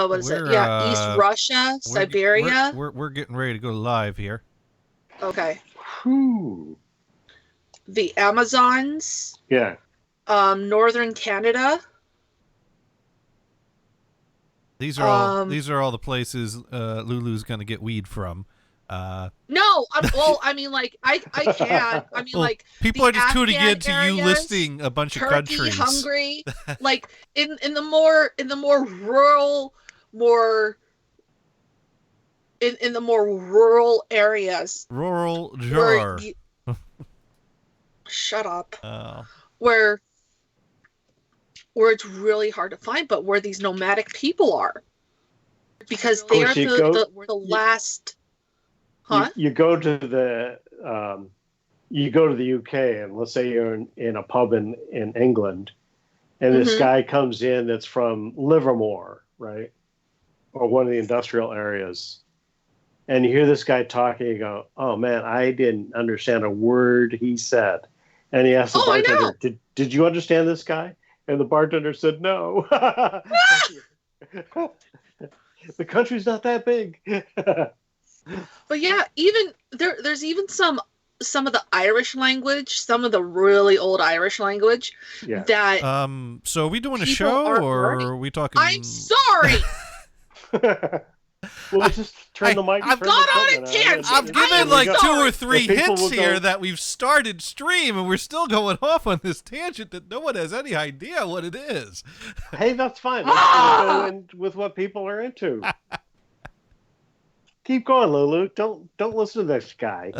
what is it? We're Yeah, East Russia, we're ge- we're Siberia. we're we're getting ready to go live here. Okay. Whew. The Amazons, Yeah. northern Canada. These are all the places Lulu's gonna get weed from. No, I mean, like, I can. I mean, Well, like, people the are just tuning Afghan in to you areas, listing a bunch of Turkey, countries. Hungary, like in the more rural, more in the more rural areas. Rural Where jar. shut up. Oh. Where it's really hard to find, but where these nomadic people are, because they are the last. Huh? You go to the UK, and let's say you're in a pub in England, and this guy comes in that's from Livermore, right, or one of the industrial areas, and you hear this guy talking, you go, "Oh man, I didn't understand a word he said," and he asks the bartender, "Did you understand this guy?" And the bartender said, "No." The country's not that big. But yeah, even there's even some of the Irish language, some of the really old Irish language that So are we doing a people show aren't or learning. are we talking? I'm sorry. Well, just turn the mic. I've gone on a tangent. I've given like 2 or 3 If people hints will here go- that we've started stream and we're still going off on this tangent that no one has any idea what it is. Hey, that's fine. Let's go in with what people are into. Keep going, Lulu. Don't listen to this guy.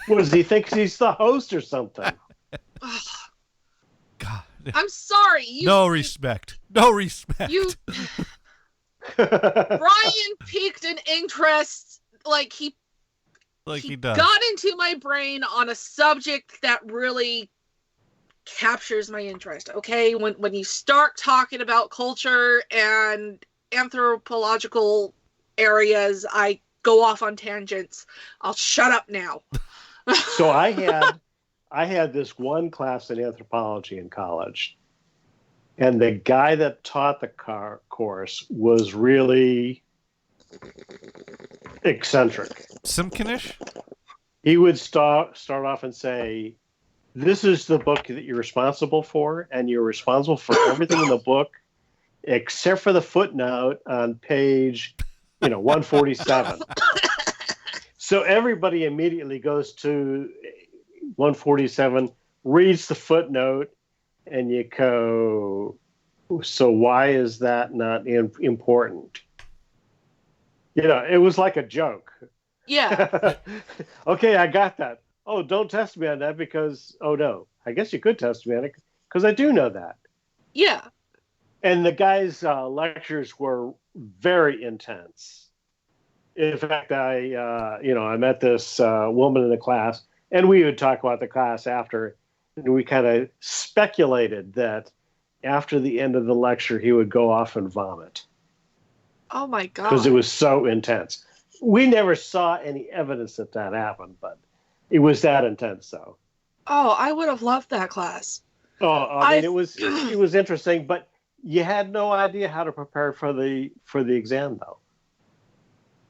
What does he think he's the host or something? God. I'm sorry. No respect. No respect. Brian piqued an interest, like he does. got into my brain on a subject that really captures my interest. Okay, when you start talking about culture and anthropological areas, I go off on tangents. I'll shut up now. So I had this one class in anthropology in college, and the guy that taught the course was really eccentric. Simkinish? He would start off and say, "This is the book that you're responsible for, and you're responsible for everything in the book except for the footnote on page 147. So everybody immediately goes to 147, reads the footnote, and you go, "So why is that not important?" It was like a joke. Yeah. Okay, I got that. Oh, don't test me on that because, oh no, I guess you could test me on it because I do know that. Yeah. And the guy's lectures were very intense. In fact, I met this woman in the class, and we would talk about the class after, and we kind of speculated that after the end of the lecture, he would go off and vomit. Oh my God. Because it was so intense. We never saw any evidence that happened, but it was that intense, though. Oh, I would have loved that class. Oh, I mean, it was interesting, but you had no idea how to prepare for the exam, though.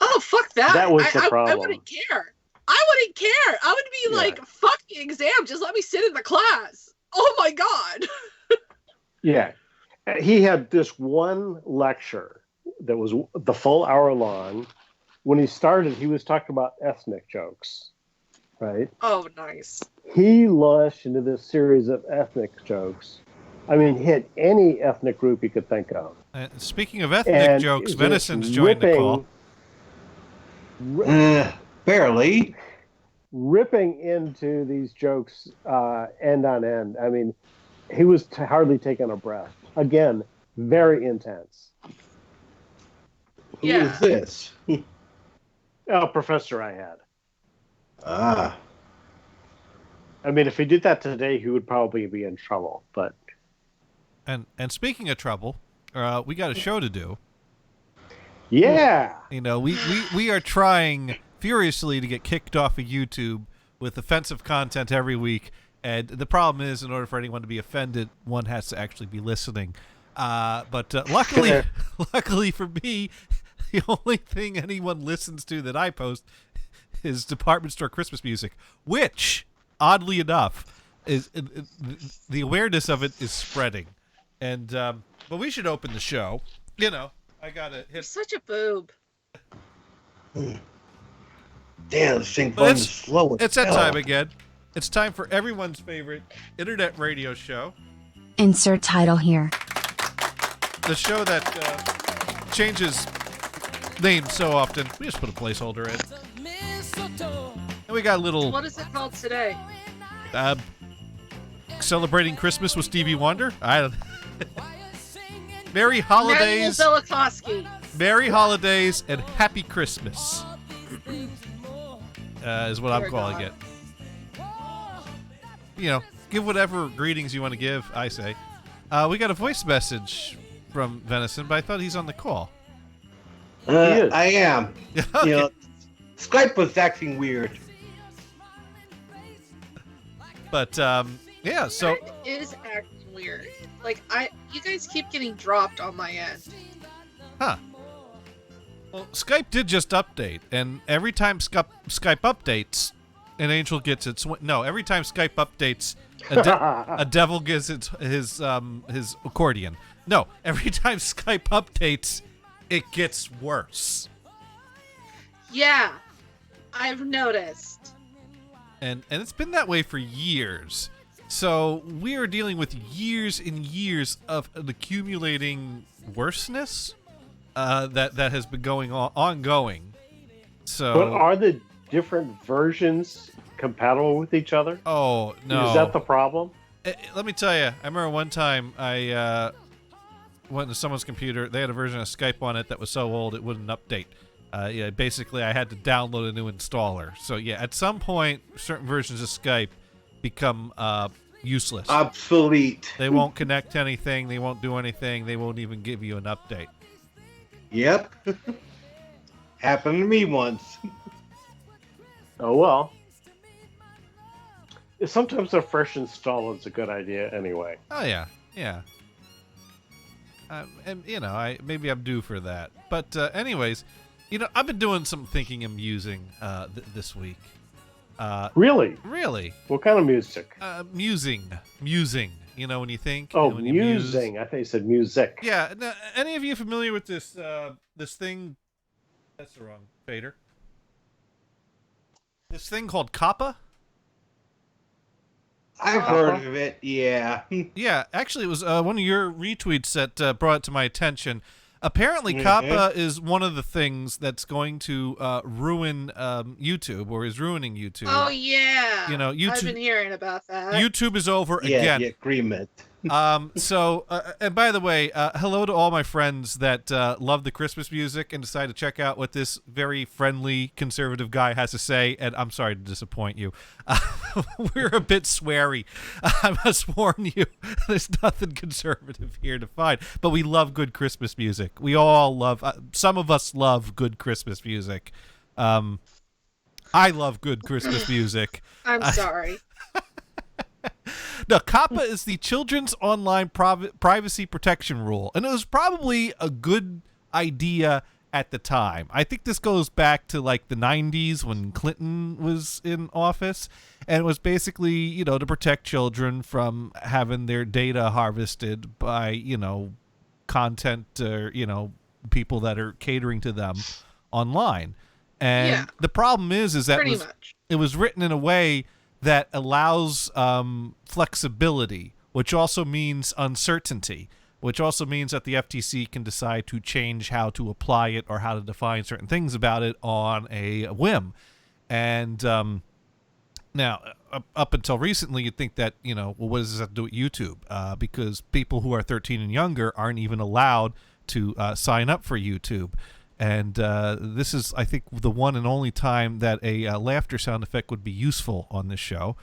Oh, fuck that. That was the problem. I wouldn't care. I would be like, fuck the exam. Just let me sit in the class. Oh my God. Yeah. He had this one lecture that was the full hour long. When he started, he was talking about ethnic jokes, right? Oh, nice. He launched into this series of ethnic jokes. I mean, hit any ethnic group you could think of. Speaking of ethnic jokes, Venison's joined the call. Barely. Ripping into these jokes end on end. I mean, he was hardly taking a breath. Again, very intense. Who is this? Oh, professor I had. Ah. I mean, if he did that today, he would probably be in trouble. But and speaking of trouble, we got a show to do. Yeah. We are trying furiously to get kicked off of YouTube with offensive content every week. And the problem is, in order for anyone to be offended, one has to actually be listening. But luckily, luckily for me, the only thing anyone listens to that I post is department store Christmas music, which, oddly enough, is the awareness of it is spreading. And but we should open the show. You know, I gotta You're hit. such a boob. Damn, this thing But runs slow. It's that time again. It's time for everyone's favorite internet radio show. Insert title here. The show that changes names so often. We just put a placeholder in. And we got a little What is it called today? celebrating Christmas with Stevie Wonder. I don't. Merry Manuel holidays, Velikovsky. Merry holidays, and Happy Christmas. Is what I'm Dear calling God. it. You know, give whatever greetings you want to give. I say. We got a voice message from Venison, but I thought he's on the call. is. I am. Okay. You know, Skype was acting weird. But yeah, so That is acting weird. Like you guys keep getting dropped on my end. huh. Well, Skype did just update, and every time Skype updates, an angel gets its no. Every time Skype updates, a devil gets his accordion. No, every time Skype updates, it gets worse. Yeah, I've noticed. And it's been that way for years. So we are dealing with years and years of an accumulating worseness that has been going ongoing. So, But are the different versions compatible with each other? oh no, Is that the problem? Let me tell you, I remember one time I went to someone's computer. They had a version of Skype on it that was so old it wouldn't update. Yeah, basically, I had to download a new installer. So yeah, at some point, certain versions of Skype become useless. Obsolete. They won't connect to anything. They won't do anything. They won't even give you an update. Yep. Happened to me once. Oh well. Sometimes a fresh install is a good idea anyway. Oh yeah, yeah. And you know, maybe I'm due for that. But anyways, you know, I've been doing some thinking and musing this week. Really? Really, What kind of music? musing. You know, when you think. Oh, when you muse. musing. I think you said music. Yeah. Now, any of you familiar with this this thing? That's the wrong fader. This thing called Kappa. I've heard of it, yeah. Yeah, actually, it was one of your retweets that brought it to my attention. Apparently, Kappa is one of the things that's going to ruin YouTube, or is ruining YouTube. Oh yeah. You know, I've YouTube. been hearing about that. YouTube is over Yeah, again. the agreement. So, and by the way, hello to all my friends that love the Christmas music and decide to check out what this very friendly conservative guy has to say. And I'm sorry to disappoint you. We're a bit sweary. I must warn you, there's nothing conservative here to find. But we love good Christmas music. We all love, some of us love good Christmas music. I love good Christmas music. I'm sorry. No, COPPA is the Children's Online Privacy Protection Rule, and it was probably a good idea at the time. I think this goes back to like the 90s when Clinton was in office, and it was basically, you know, to protect children from having their data harvested by, you know, content or, you know, people that are catering to them online. And Yeah. the problem is that Pretty much. it was written in a way that allows flexibility, which also means uncertainty, which also means that the FTC can decide to change how to apply it or how to define certain things about it on a whim. And now, up until recently, you'd think that, you know, well, what does this have to do with YouTube? Because people who are 13 and younger aren't even allowed to sign up for YouTube. And this is, I think, the one and only time that a laughter sound effect would be useful on this show.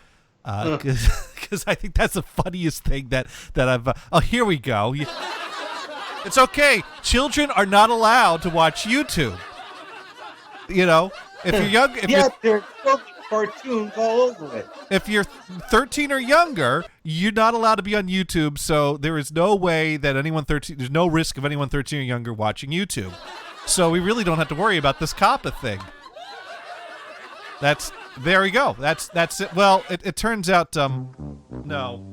Because I think that's the funniest thing that I've... oh, here we go. It's okay. Children are not allowed to watch YouTube. You know, if you're young... If Yeah, you're, they're children. cartoons all over it. If you're 13 or younger, you're not allowed to be on YouTube, so there is no way that anyone 13, there's no risk of anyone 13 or younger watching YouTube. So we really don't have to worry about this COPPA thing. There we go. That's it. Well, it turns out, no.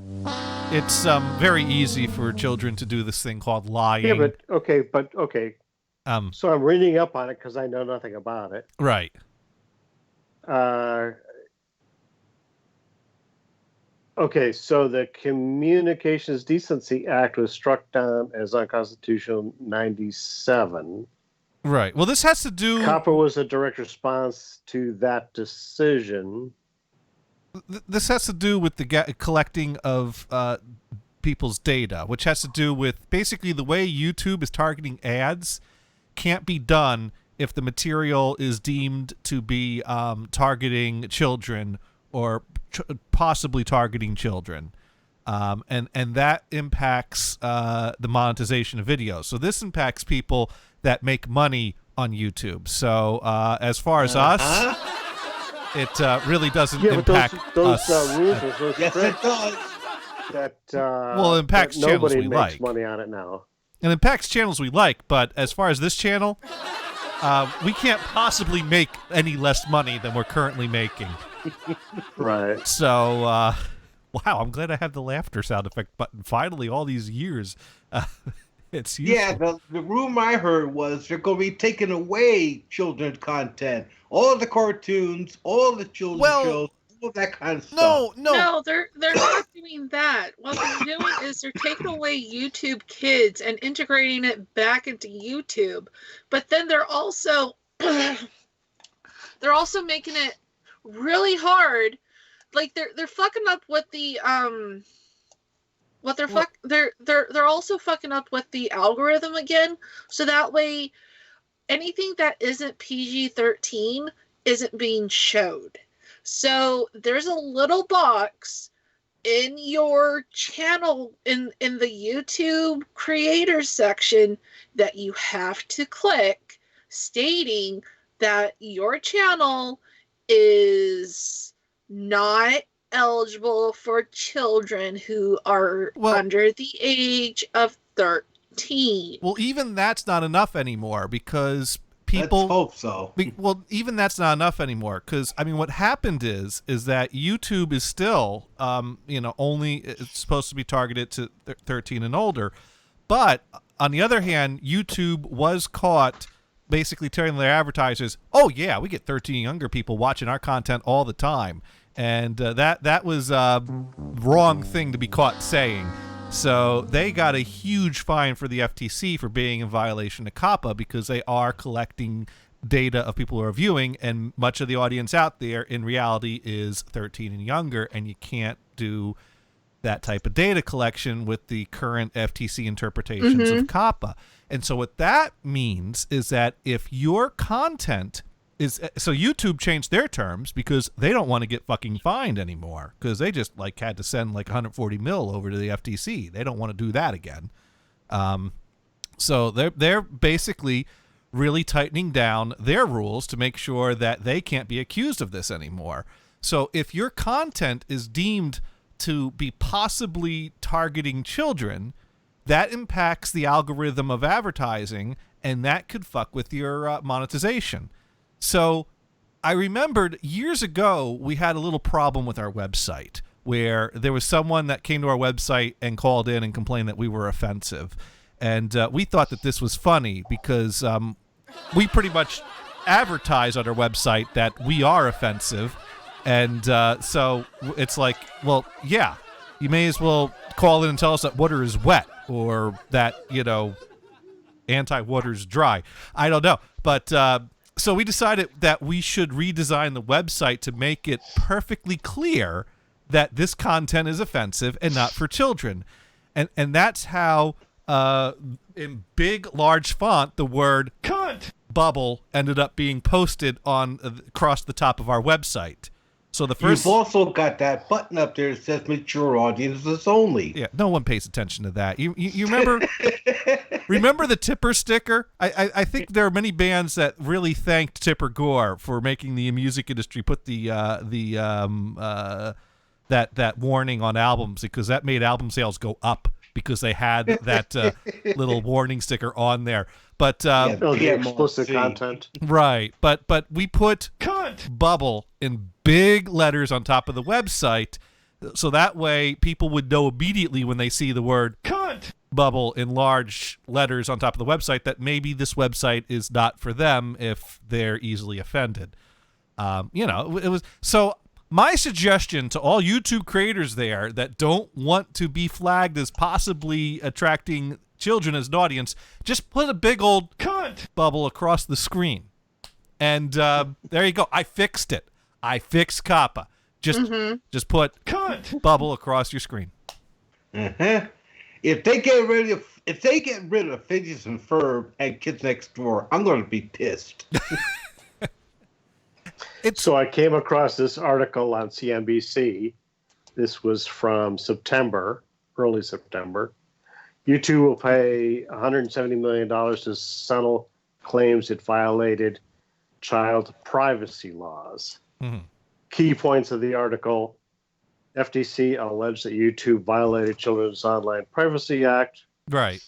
It's very easy for children to do this thing called lying. Yeah, but okay. So I'm reading up on it because I know nothing about it. Right. Okay, so the Communications Decency Act was struck down as unconstitutional in 97. Right. Well, this has to do... COPPA was a direct response to that decision. This has to do with the collecting of people's data, which has to do with basically the way YouTube is targeting ads can't be done if the material is deemed to be targeting children or possibly targeting children. And that impacts the monetization of videos. So this impacts people that make money on YouTube. So as far as us, it really doesn't impact those us. Rules are so Yes, strict it does. that Well, it impacts that channels nobody we makes like. money on it now. It impacts channels we like, but as far as this channel, we can't possibly make any less money than we're currently making. Right. So, wow, I'm glad I have the laughter sound effect button. Finally, all these years, it's useful. Yeah, the rumor I heard was they're going to be taking away children's content. All the cartoons, all the children's shows, all that kind of stuff. No, they're not doing that. What they're doing is they're taking away YouTube Kids and integrating it back into YouTube. But then they're also making it really hard. Like they're fucking up with the they're also fucking up with the algorithm again. So that way anything that isn't PG-13 isn't being showed. So there's a little box in your channel in the YouTube creators section that you have to click stating that your channel is not eligible for children who are under the age of 13. Well, even that's not enough anymore because people... Let's hope so. Well, even that's not enough anymore because, I mean, what happened is that YouTube is still, only it's supposed to be targeted to 13 and older. But on the other hand, YouTube was caught basically telling their advertisers, oh, yeah, we get 13 younger people watching our content all the time. And that was a wrong thing to be caught saying. So they got a huge fine for the FTC for being in violation of COPPA because they are collecting data of people who are viewing, and much of the audience out there in reality is 13 and younger, and you can't do that type of data collection with the current FTC interpretations of COPPA. And so what that means is that if your content is... So YouTube changed their terms because they don't want to get fucking fined anymore because they just had to send 140 mil over to the FTC. They don't want to do that again. So they're basically really tightening down their rules to make sure that they can't be accused of this anymore. So if your content is deemed to be possibly targeting children, that impacts the algorithm of advertising, and that could fuck with your monetization. So I remembered years ago we had a little problem with our website where there was someone that came to our website and called in and complained that we were offensive. And we thought that this was funny because we pretty much advertise on our website that we are offensive. And so it's like, well, yeah, you may as well call in and tell us that water is wet or that, anti-water is dry. I don't know. But so we decided that we should redesign the website to make it perfectly clear that this content is offensive and not for children. And that's how, in big, large font, the word cunt bubble ended up being posted on across the top of our website. So the first, You've also got that button up there that says mature audiences only. yeah, no one pays attention to that. You remember remember the Tipper sticker? I think there are many bands that really thanked Tipper Gore for making the music industry put that warning on albums, because that made album sales go up because they had that little warning sticker on there. But Oh, the Yeah, explicit see. content. right, but we put Bubble in big letters on top of the website, so that way people would know immediately when they see the word Bubble in large letters on top of the website that maybe this website is not for them if they're easily offended. It was so. My suggestion to all YouTube creators there that don't want to be flagged as possibly attracting children as an audience, just put a big old bubble across the screen. And there you go. I fixed it. I fixed COPPA. Just put bubble across your screen. Uh-huh. If they get rid of Phineas and Ferb and Kids Next Door, I'm going to be pissed. So I came across this article on CNBC. This was from September, early September. YouTube will pay $170 million to settle claims it violated child privacy laws. Mhm. Key points of the article: FTC alleged that YouTube violated Children's Online Privacy Act. Right.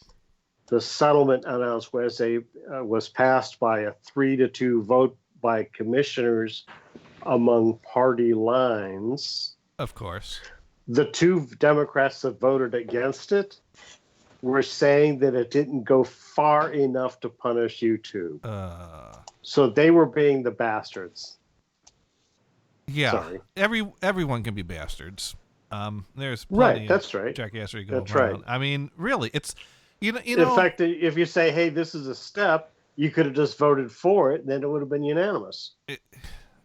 The settlement announced Wednesday was passed by a 3-2 vote by commissioners among party lines. Of course. The two Democrats that voted against it were saying that it didn't go far enough to punish YouTube. So they were being the bastards. Yeah. Sorry. Everyone can be bastards. There's Right, plenty that's of right. jackassery going That's right. around. I mean, really, it's you know. In fact, if you say, hey, this is a step, you could have just voted for it, and then it would have been unanimous.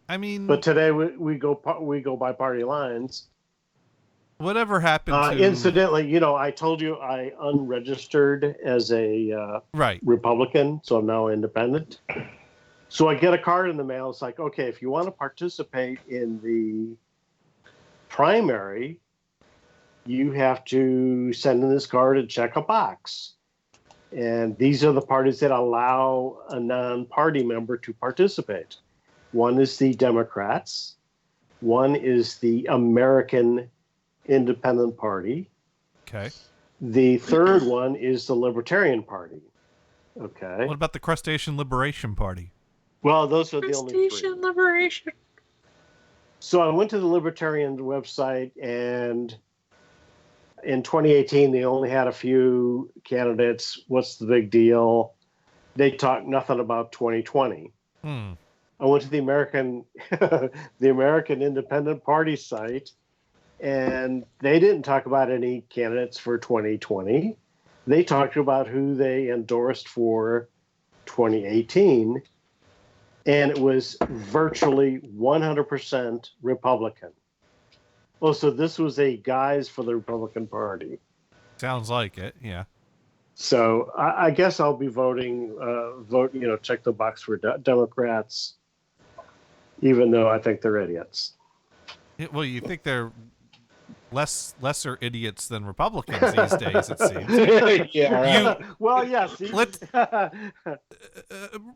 I mean, But today we go by party lines. whatever happened to Incidentally, I told you I unregistered as a right. Republican, so I'm now independent. So I get a card in the mail. It's like, okay, if you want to participate in the primary, you have to send in this card and check a box. And these are the parties that allow a non-party member to participate. One is the Democrats. One is the American Independent Party. Okay. The third one is the Libertarian Party. Okay. What about the Crustacean Liberation Party? Well, those are the only three. Station Liberation. So I went to the Libertarian website, and in 2018, they only had a few candidates. What's the big deal? They talked nothing about 2020. I went to the American Independent Party site, and they didn't talk about any candidates for 2020. They talked about who they endorsed for 2018, and it was virtually 100% Republican. Oh, so this was a guise for the Republican Party. Sounds like it. Yeah. So I guess I'll be voting, check the box for Democrats, even though I think they're idiots. Well, you think they're lesser idiots than Republicans these days, it seems. Yeah. Well, yes. Let's-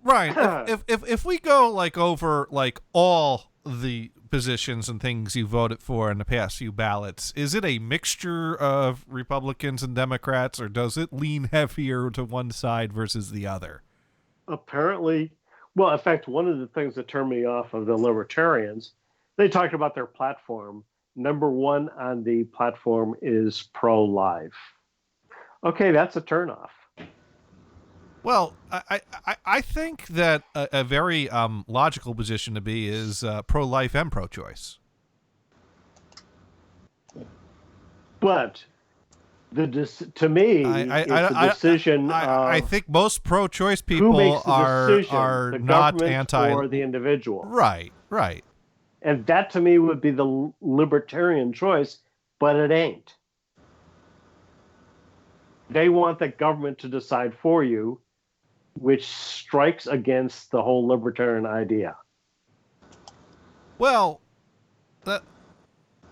Ryan, if we go over all the positions and things you voted for in the past few ballots, is it a mixture of Republicans and Democrats, or does it lean heavier to one side versus the other? Apparently, well, in fact, one of the things that turned me off of the Libertarians, they talked about their platform. Number one on the platform is pro-life. Okay, that's a turnoff. Well, I think that a very logical position to be is pro-life and pro-choice. But to me, it's a decision. I think most pro-choice who people makes the decision, are the not government anti or the individual. Right. And that to me would be the libertarian choice, but it ain't. They want the government to decide for you, which strikes against the whole libertarian idea. Well,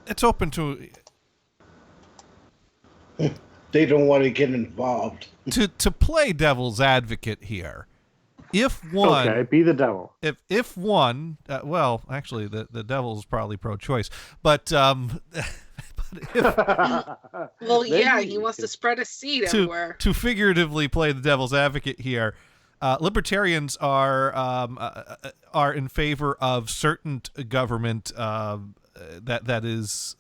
It's open to They don't want to get involved. to play devil's advocate here. If one, Okay, be the devil. if one, well, actually, the devil's probably pro-choice, but Well, yeah, he wants to spread a seed everywhere. to figuratively play the devil's advocate here, libertarians are in favor of certain government that is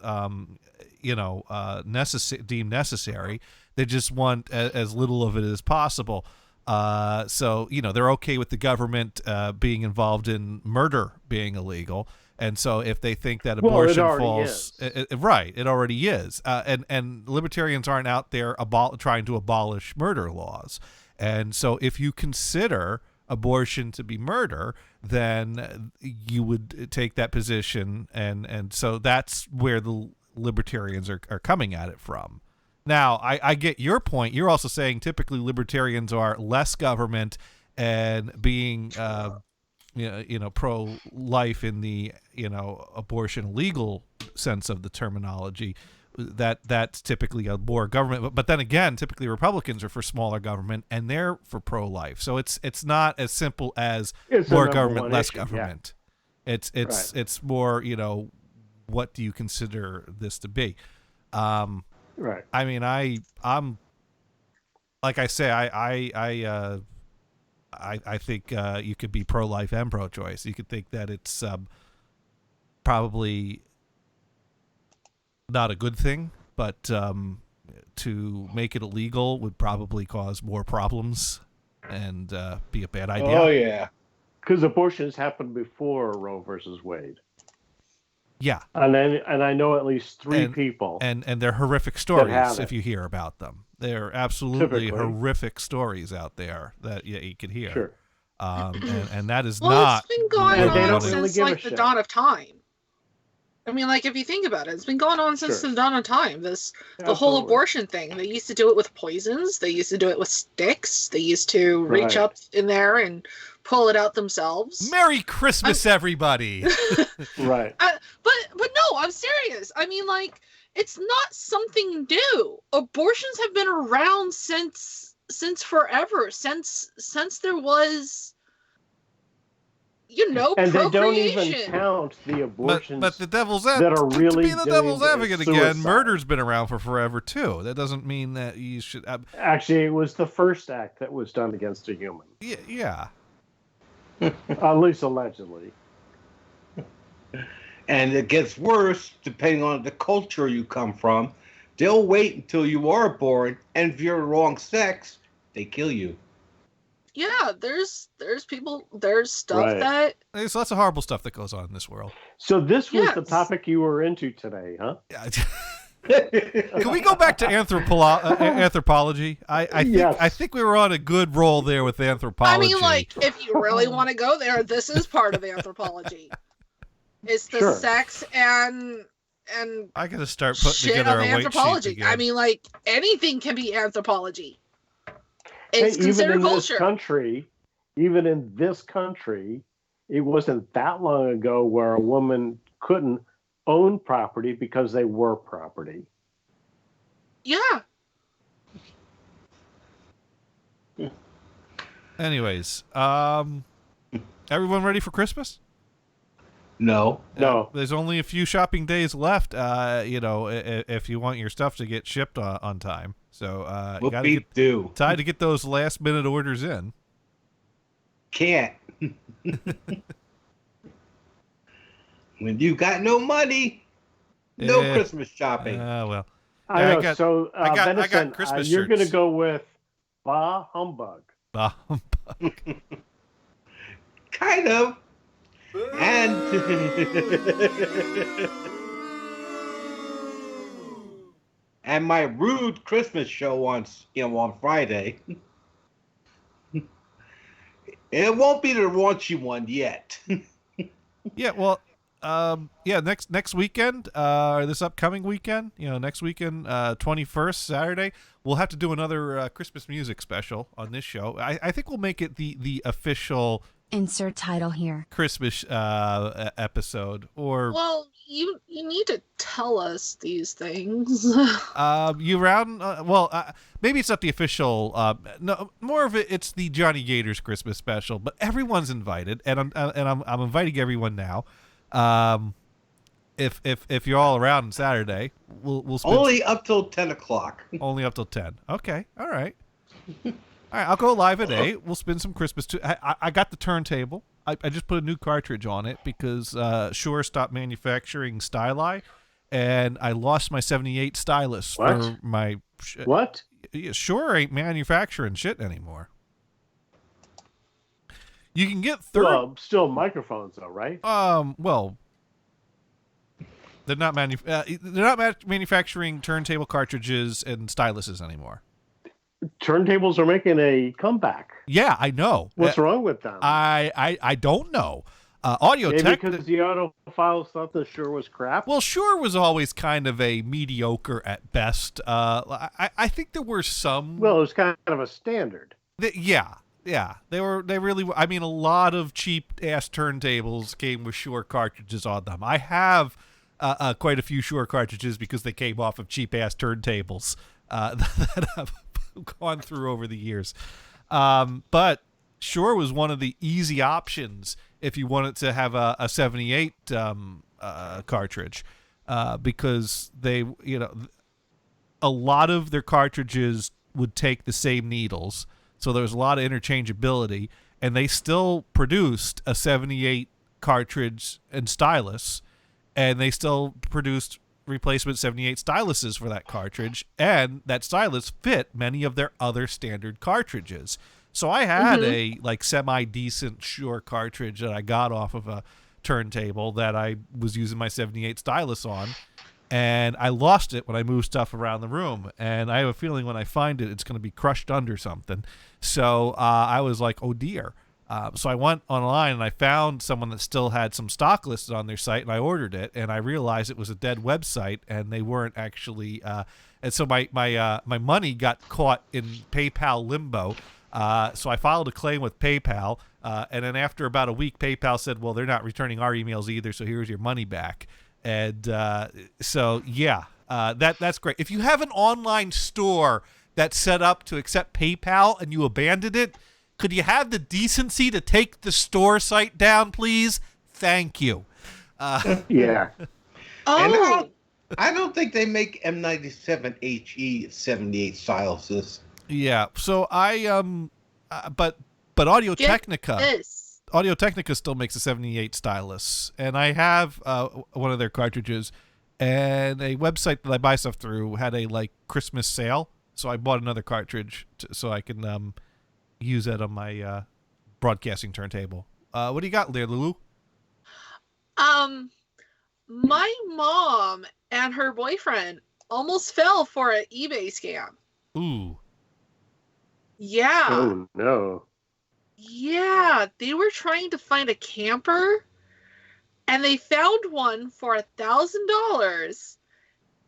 deemed necessary. They just want as little of it as possible. So they're okay with the government being involved in murder being illegal. And so if they think that abortion falls, right, it already is. And libertarians aren't out there trying to abolish murder laws. And so if you consider abortion to be murder, then you would take that position. And so that's where the libertarians are coming at it from. Now, I get your point. You're also saying typically libertarians are less government and being pro-life in the abortion legal sense of the terminology. That's typically a more government, but then again, typically Republicans are for smaller government and they're for pro-life. So it's not as simple as more government, less government. Yeah. It's more what do you consider this to be? Right. I mean, I'm like I say, I think you could be pro-life and pro-choice. You could think that it's probably not a good thing, but to make it illegal would probably cause more problems and be a bad idea. Oh yeah, because abortions happened before Roe versus Wade. Yeah, and I know at least three people, and they're horrific stories if you hear about them. They're absolutely horrific stories out there that you could hear. Sure. And that is not. It's been going on since like the dawn of time. I mean, like if you think about it, it's been going on since the dawn of time. The whole abortion thing. They used to do it with poisons. They used to do it with sticks. They used to reach up in there and pull it out themselves. Merry Christmas, everybody. Right. But no, I'm serious. I mean, like, it's not something new. Abortions have been around since forever. Since there was, and procreation. They don't even count the abortions. But the devil's that are really to be the devil's advocate again. Murder's been around for forever too. That doesn't mean that you should. Actually, it was the first act that was done against a human. Yeah. At least allegedly. And it gets worse depending on the culture you come from. They'll wait until you are born, and if you're the wrong sex, they kill you. Yeah, there's stuff that... There's lots of horrible stuff that goes on in this world. So this was the topic you were into today, huh? Can we go back to anthropology? I think we were on a good roll there with anthropology. I mean, like, if you really want to go there, this is part of anthropology. It's the sex and I gotta start putting together a anthropology. Again. I mean, like, anything can be anthropology. It's considered culture. Even in this country, it wasn't that long ago where a woman couldn't own property because they were property. Yeah. Anyways, everyone ready for Christmas? No. There's only a few shopping days left. If you want your stuff to get shipped on time, so you gotta get time to get those last minute orders in. Can't. When you got no money, no Christmas shopping. Well, I know. I got Venison, Christmas you're shirts. going to go with Bah Humbug. Bah Humbug. Kind of. And and my rude Christmas show on Friday. It won't be the raunchy one yet. Yeah, well, next weekend, or this upcoming weekend, next weekend, 21st, Saturday, we'll have to do another Christmas music special on this show. I think we'll make it the official Insert title here. Christmas episode, or Well, you need to tell us these things. you round. Maybe it's not the official. No, more of it's the Johnny Gators Christmas special. But everyone's invited, and I'm inviting everyone now. If you're all around on Saturday, we'll spend Only up till 10 o'clock. only up till 10. Okay, all right. All right, I'll go live at 8. We'll spin some Christmas. I got the turntable. I just put a new cartridge on it because Shure stopped manufacturing Styli, and I lost my 78 stylus for my. What? Shure ain't manufacturing shit anymore. You can get Well, still microphones though, right? Well, they're not manufacturing turntable cartridges and styluses anymore. Turntables are making a comeback. Yeah, I know. What's wrong with them? I don't know. Audio Maybe Tech. because the audiophile thought the Shure was crap. Well, Shure was always kind of a mediocre at best. I think there were some. Well, it was kind of a standard. Yeah. They really were. I mean, a lot of cheap ass turntables came with Shure cartridges on them. I have quite a few Shure cartridges because they came off of cheap ass turntables that I've gone through over the years. But Shure was one of the easy options if you wanted to have a 78 cartridge, because they, a lot of their cartridges would take the same needles, so there was a lot of interchangeability, and they still produced a 78 cartridge and stylus, and they still produced replacement 78 styluses for that cartridge, and that stylus fit many of their other standard cartridges. So I had a semi-decent Shure cartridge that I got off of a turntable that I was using my 78 stylus on, and I lost it when I moved stuff around the room, and I have a feeling when I find it, it's going to be crushed under something. So I was like, oh dear. So I went online and I found someone that still had some stock listed on their site, and I ordered it, and I realized it was a dead website and they weren't actually. And so my money got caught in PayPal limbo. So I filed a claim with PayPal, and then after about a week, PayPal said, "Well, they're not returning our emails either, so here's your money back." And so yeah, that's great. If you have an online store that's set up to accept PayPal and you abandoned it, could you have the decency to take the store site down, please? Thank you. Yeah. Oh, I don't think they make M97HE 78 styluses. Yeah. So but Audio Technica. this. Audio Technica still makes a 78 stylus, and I have one of their cartridges, and a website that I buy stuff through had a Christmas sale, so I bought another cartridge so I can use that on my broadcasting turntable. What do you got there, Lulu? My mom and her boyfriend almost fell for an eBay scam. Ooh. Yeah. Oh no. Yeah, they were trying to find a camper, and they found one for $1,000,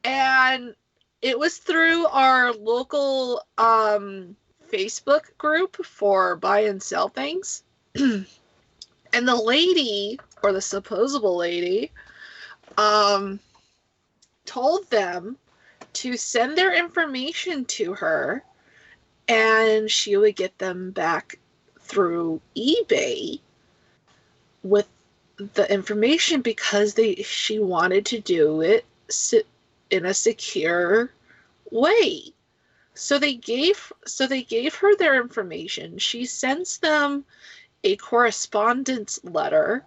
and it was through our local Facebook group for buy and sell things. And the lady, or the supposable lady, told them to send their information to her, and she would get them back through eBay with the information, because she wanted to do it in a secure way. So they gave her their information. She sends them a correspondence letter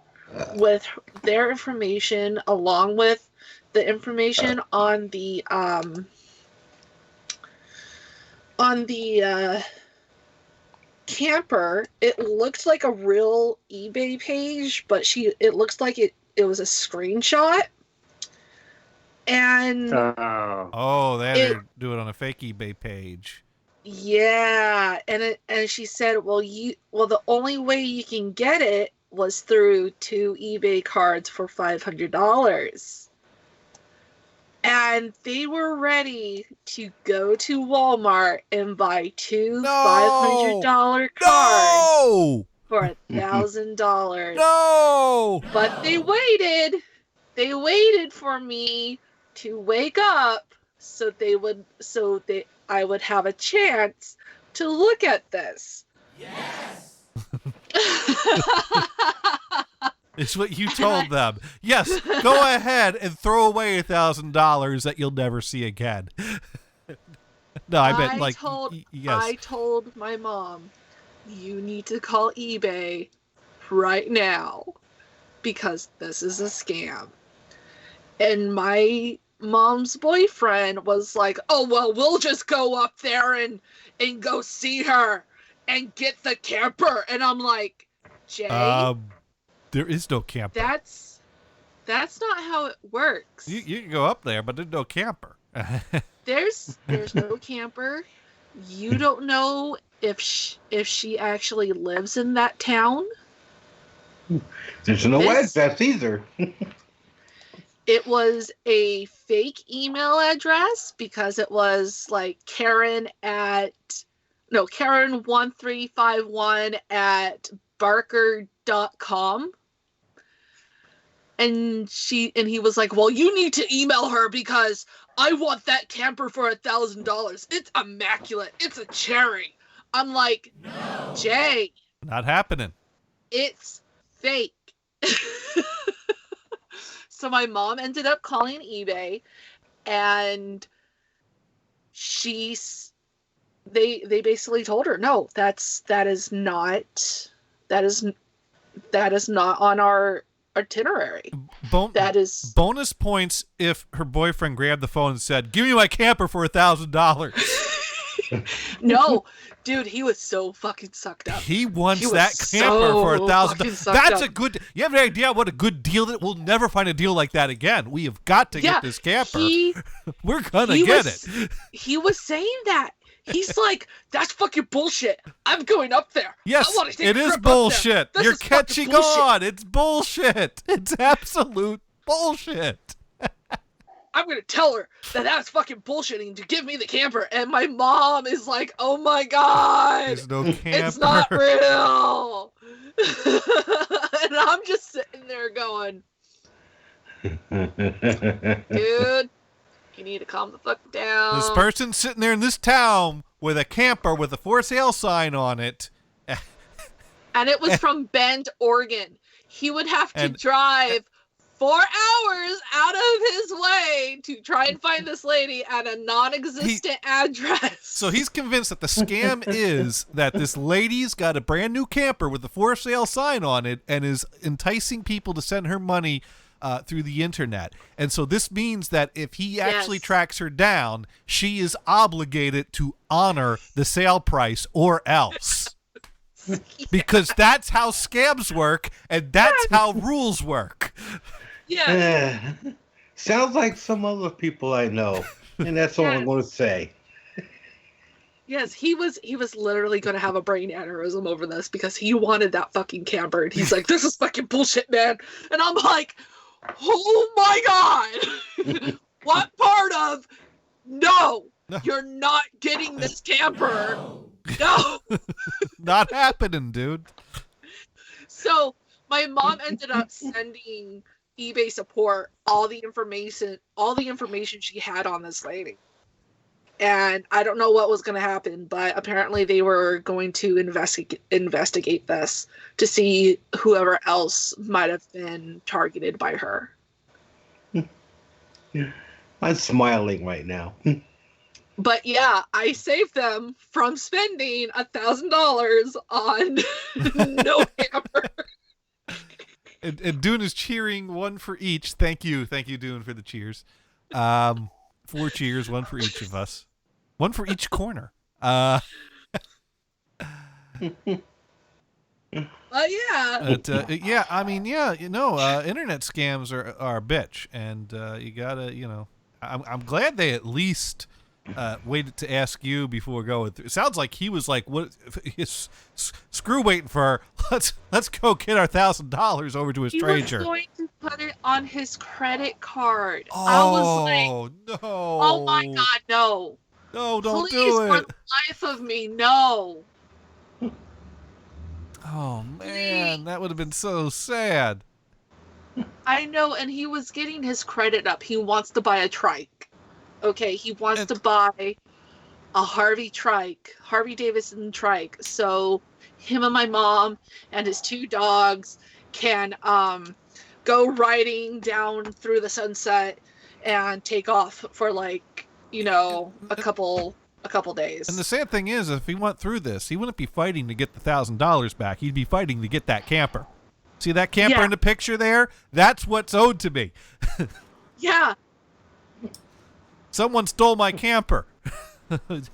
with their information, along with the information on the camper. It looked like a real eBay page, but it looks like it was a screenshot. And Oh, they do it on a fake eBay page. yeah, and she said, well, the only way you can get it was through 2 eBay cards for $500. And they were ready to go to Walmart and buy 2 $500 cards. No! for $1,000. No! But they waited. They waited for me to wake up I would have a chance to look at this. Yes. It's what you told them. Yes, go ahead and throw away $1,000 that you'll never see again. No, I bet yes. I told my mom, you need to call eBay right now because this is a scam. And my mom's boyfriend was like, oh, well, we'll just go up there and go see her and get the camper. And I'm like, Jay, there is no camper. That's not how it works. You can go up there, but there's no camper. There's no camper. You don't know if she actually lives in that town. There's no address either. It was a fake email address because it was like Karen1351 at barker.com. And he was like, well, you need to email her because I want that camper for $1,000. It's immaculate. It's a cherry. I'm like, no. Jay. Not happening. It's fake. So my mom ended up calling eBay, and they basically told her, no, that is not on our itinerary. That is bonus points if her boyfriend grabbed the phone and said, "Give me my camper for $1,000." No, dude, he was so fucking sucked up. He wants that camper for $1,000. That's a good. You have an idea what a good deal that we'll never find a deal like that again. We have got to get this camper. We're gonna get it. He was saying that. He's like, that's fucking bullshit. I'm going up there. Yes, it is bullshit. You're catching on. It's bullshit. It's absolute bullshit. I'm going to tell her that that's fucking bullshitting to give me the camper. And my mom is like, oh my God. There's no camper. It's not real. And I'm just sitting there going, dude, you need to calm the fuck down. This person's sitting there in this town with a camper with a for sale sign on it. And it was from Bend, Oregon. He would have to drive 4 hours out of his way to try and find this lady at a non-existent address. So he's convinced that the scam is that this lady's got a brand new camper with a for sale sign on it and is enticing people to send her money through the internet. And so this means that if he actually tracks her down, she is obligated to honor the sale price or else. Because that's how scams work and that's how rules work. Yeah. Sounds like some other people I know. And that's all I'm going to say. Yes, he was literally going to have a brain aneurysm over this because he wanted that fucking camper. And he's like, this is fucking bullshit, man. And I'm like, oh my God. What part of no, you're not getting this camper? No. Not happening, dude. So my mom ended up sending eBay support all the information she had on this lady. And I don't know what was going to happen, but apparently they were going to investigate this to see whoever else might have been targeted by her. I'm smiling right now. But yeah, I saved them from spending $1,000 on no hammer. And Dune is cheering, one for each. Thank you, Dune, for the cheers. 4 cheers, one for each of us. One for each corner. Yeah. Yeah, I mean, internet scams are a bitch. And you gotta, I'm glad they at least waited to ask you before going through. It sounds like he was like, "What? Screw waiting for her. Let's go get our $1,000 over to a stranger." He was going to put it on his credit card. Oh, I was like, no! Oh my God, no! No, don't Please, do it. for the life of me, no! Oh man, that would have been so sad. I know, and he was getting his credit up. He wants to buy a trike. Okay, he wants to buy a Harvey Davidson trike. So him and my mom and his 2 dogs can go riding down through the sunset and take off for like, a couple days. And the sad thing is, if he went through this, he wouldn't be fighting to get the $1,000 back. He'd be fighting to get that camper. See that camper in the picture there? That's what's owed to me. Yeah. Someone stole my camper.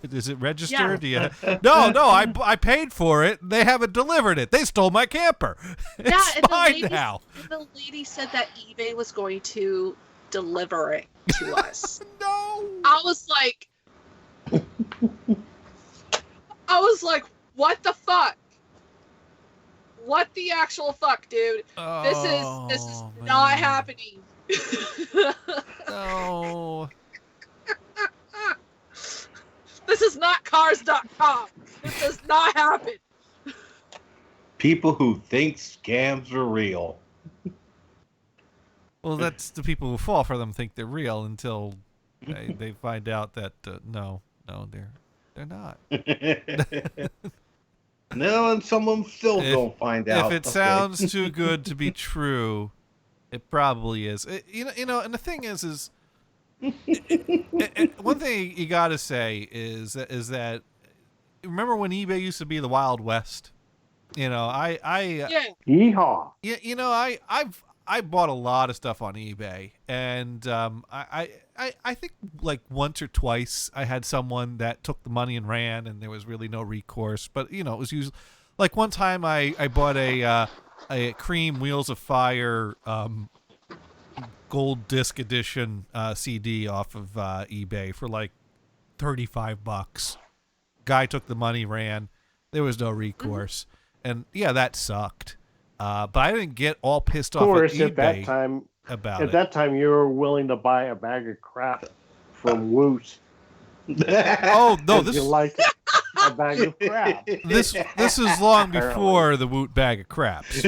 Is it registered? Yeah. No, I paid for it. They haven't delivered it. They stole my camper. It's mine now. The lady said that eBay was going to deliver it to us. No. I was like, what the fuck? What the actual fuck, dude? This is not happening. No. This is not cars.com. This does not happen. People who think scams are real. Well, that's the people who fall for them think they're real until they find out that no, they're not. No, and some of them still don't find out. If it sounds too good to be true, it probably is. And the thing is one thing you got to say is that remember when eBay used to be the Wild West? Yeehaw. Yeah, I bought a lot of stuff on eBay, and I think like once or twice I had someone that took the money and ran, and there was really no recourse. But it was usually like one time I bought a Cream Wheels of Fire gold disc edition CD off of eBay for like $35. Guy took the money, ran. There was no recourse, and that sucked. But I didn't get all pissed off at eBay at that time you were willing to buy a bag of crap from Woot. Oh no, you like a bag of crap. This is long before the Woot bag of craps.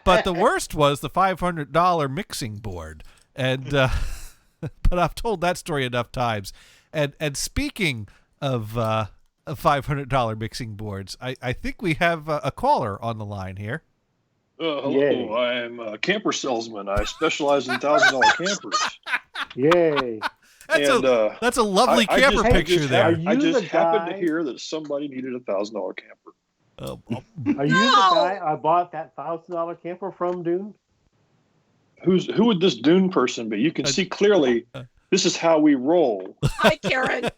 But the worst was the $500 mixing board, and but I've told that story enough times. And speaking of $500 mixing boards, I think we have a caller on the line here. Hello, Yay. I'm a camper salesman. I specialize in $1,000 campers. Yay. That's a lovely camper picture there. I just happened to hear that somebody needed a $1,000 camper. Are you the guy I bought that $1,000 camper from, Dune? Who would this Dune person be? You can see clearly this is how we roll. Hi, Karen.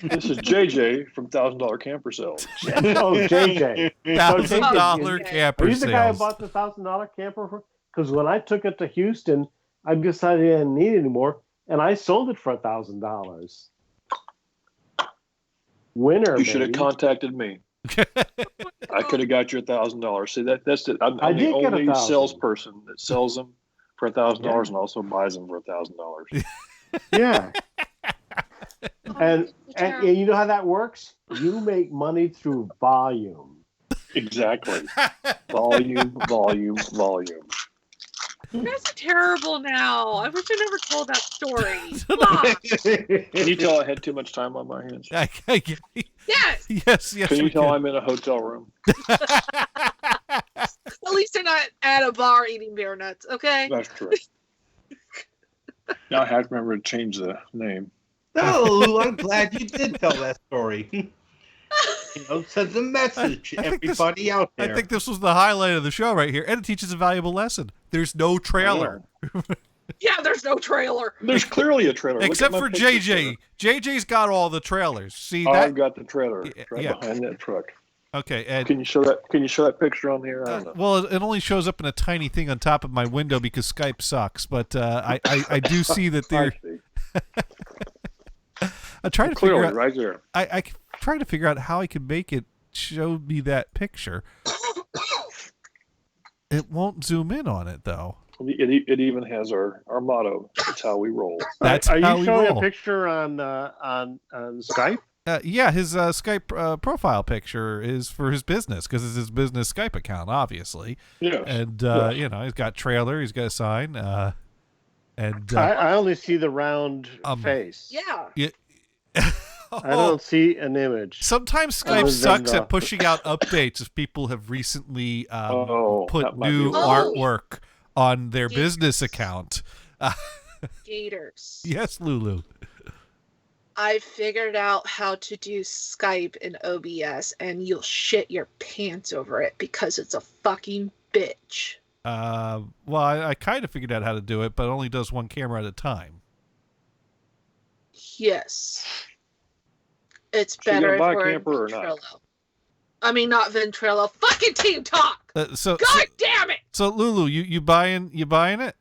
This is JJ from $1,000 Camper Sales. Oh, JJ. $1,000 camper Are you the guy I sales. bought the $1,000 camper from? Because when I took it to Houston, I decided I didn't need it anymore, and I sold it for $1,000. Winner, You should have baby. contacted me. I could have got you $1,000. See, that's it. I'm I the did get only 1,000. salesperson that sells them for $1,000 Yeah. and also buys them for $1,000. Yeah. And you know how that works? You make money through volume. Exactly. Volume. You guys are terrible now. I wish I never told that story. Fuck. Can you tell I had too much time on my hands? Yes. Yes. Can you we tell can. I'm in a hotel room? At least they're not at a bar eating bear nuts, okay? That's true. Now I have to remember to change the name. No, Lou, I'm glad you did tell that story. Sends a message to I think everybody out there. I think this was the highlight of the show right here, and it teaches a valuable lesson. There's no trailer. Yeah, there's no trailer. There's clearly a trailer. Look Except at my for picture, JJ. JJ's got all the trailers. See sir. that? I've got the trailer right Yeah. behind that truck. Okay, and Can you show that picture on here? I don't know. well, it only shows up in a tiny thing on top of my window because Skype sucks. But I do see that there. I'm trying to figure Clearly, out. right there. I trying to figure out how I can make it show me that picture. It won't zoom in on it though. It even has our motto. It's how we roll. That's Are how you we showing roll. a picture on Skype? Yeah, his Skype profile picture is for his business because it's his business Skype account, obviously. Yes. And Yes. he's got trailer, he's got a sign, and I only see the round face. Yeah. I don't see an image. Sometimes Other Skype than sucks the- at pushing out updates if people have recently put that might be new why. artwork on their Yes. business account. Gators. Yes, Lulu. I figured out how to do Skype in OBS, and you'll shit your pants over it because it's a fucking bitch. Well, I kind of figured out how to do it, but it only does one camera at a time. Yes. It's So you better gonna if buy a we're camper or not? Ventrilo. I mean, not Ventrilo. Fucking Team Talk! So God damn it! so Lulu, you buying it?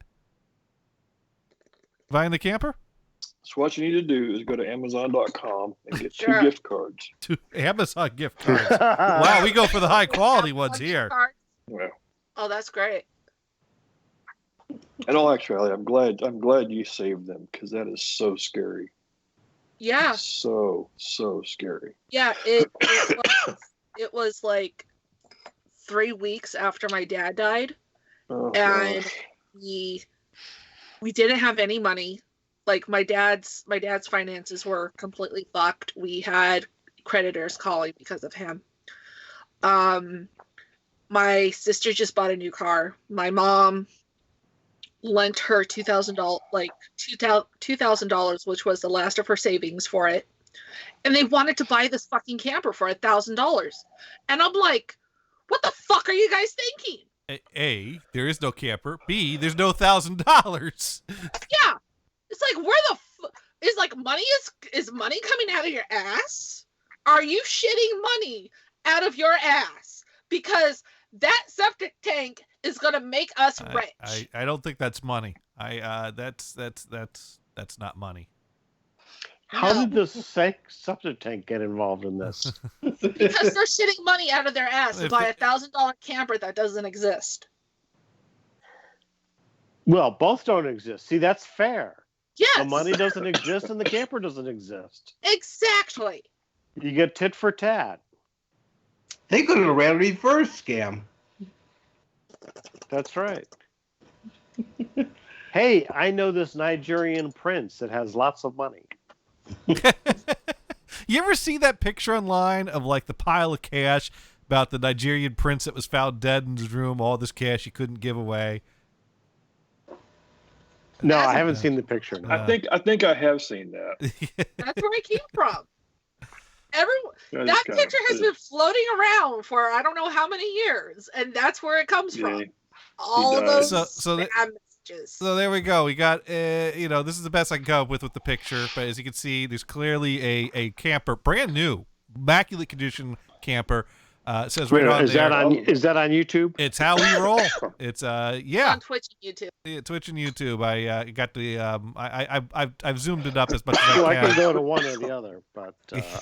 Buying the camper? So what you need to do is go to Amazon.com and get Sure. 2 gift cards. To Amazon gift cards. Wow, we go for the high quality ones here. Well, Oh, that's great. in all actuality, I'm glad you saved them because that is so scary. Yeah. So scary. Yeah, it was like 3 weeks after my dad died, Oh, and gosh. we didn't have any money. Like my dad's finances were completely fucked. We had creditors calling because of him. My sister just bought a new car. My mom lent her $2,000, like $2,000, which was the last of her savings for it. And they wanted to buy this fucking camper for $1,000. And I'm like, what the fuck are you guys thinking? A, there is no camper. B, there's no $1,000. Yeah. It's like, where the is like money is money coming out of your ass? Are you shitting money out of your ass? Because that septic tank is gonna make us rich. I don't think that's money. That's not money. How No. did the septic tank get involved in this? Because they're shitting money out of their ass to If buy they- $1,000 camper that doesn't exist. Well, both don't exist. See, that's fair. Yes. The money doesn't exist and the camper doesn't exist. Exactly. You get tit for tat. They could have ran a reverse scam. That's right. Hey, I know this Nigerian prince that has lots of money. You ever see that picture online of like the pile of cash about the Nigerian prince that was found dead in his room, all this cash he couldn't give away? No, I haven't seen the picture. No. I think I have seen that. That's where it came from. That is That kind picture has of- been floating around for I don't know how many years, and that's where it comes from. Yeah. All does. those So the- spam messages. So there we go. We got, this is the best I can come up with the picture. But as you can see, there's clearly a camper, brand new, immaculate condition camper. It says right Wait, on is there. that on YouTube? It's how we roll. It's yeah, On Twitch and YouTube. Twitch and YouTube. I got the I've zoomed it up as much as Well, I I can can. go to one or the other, but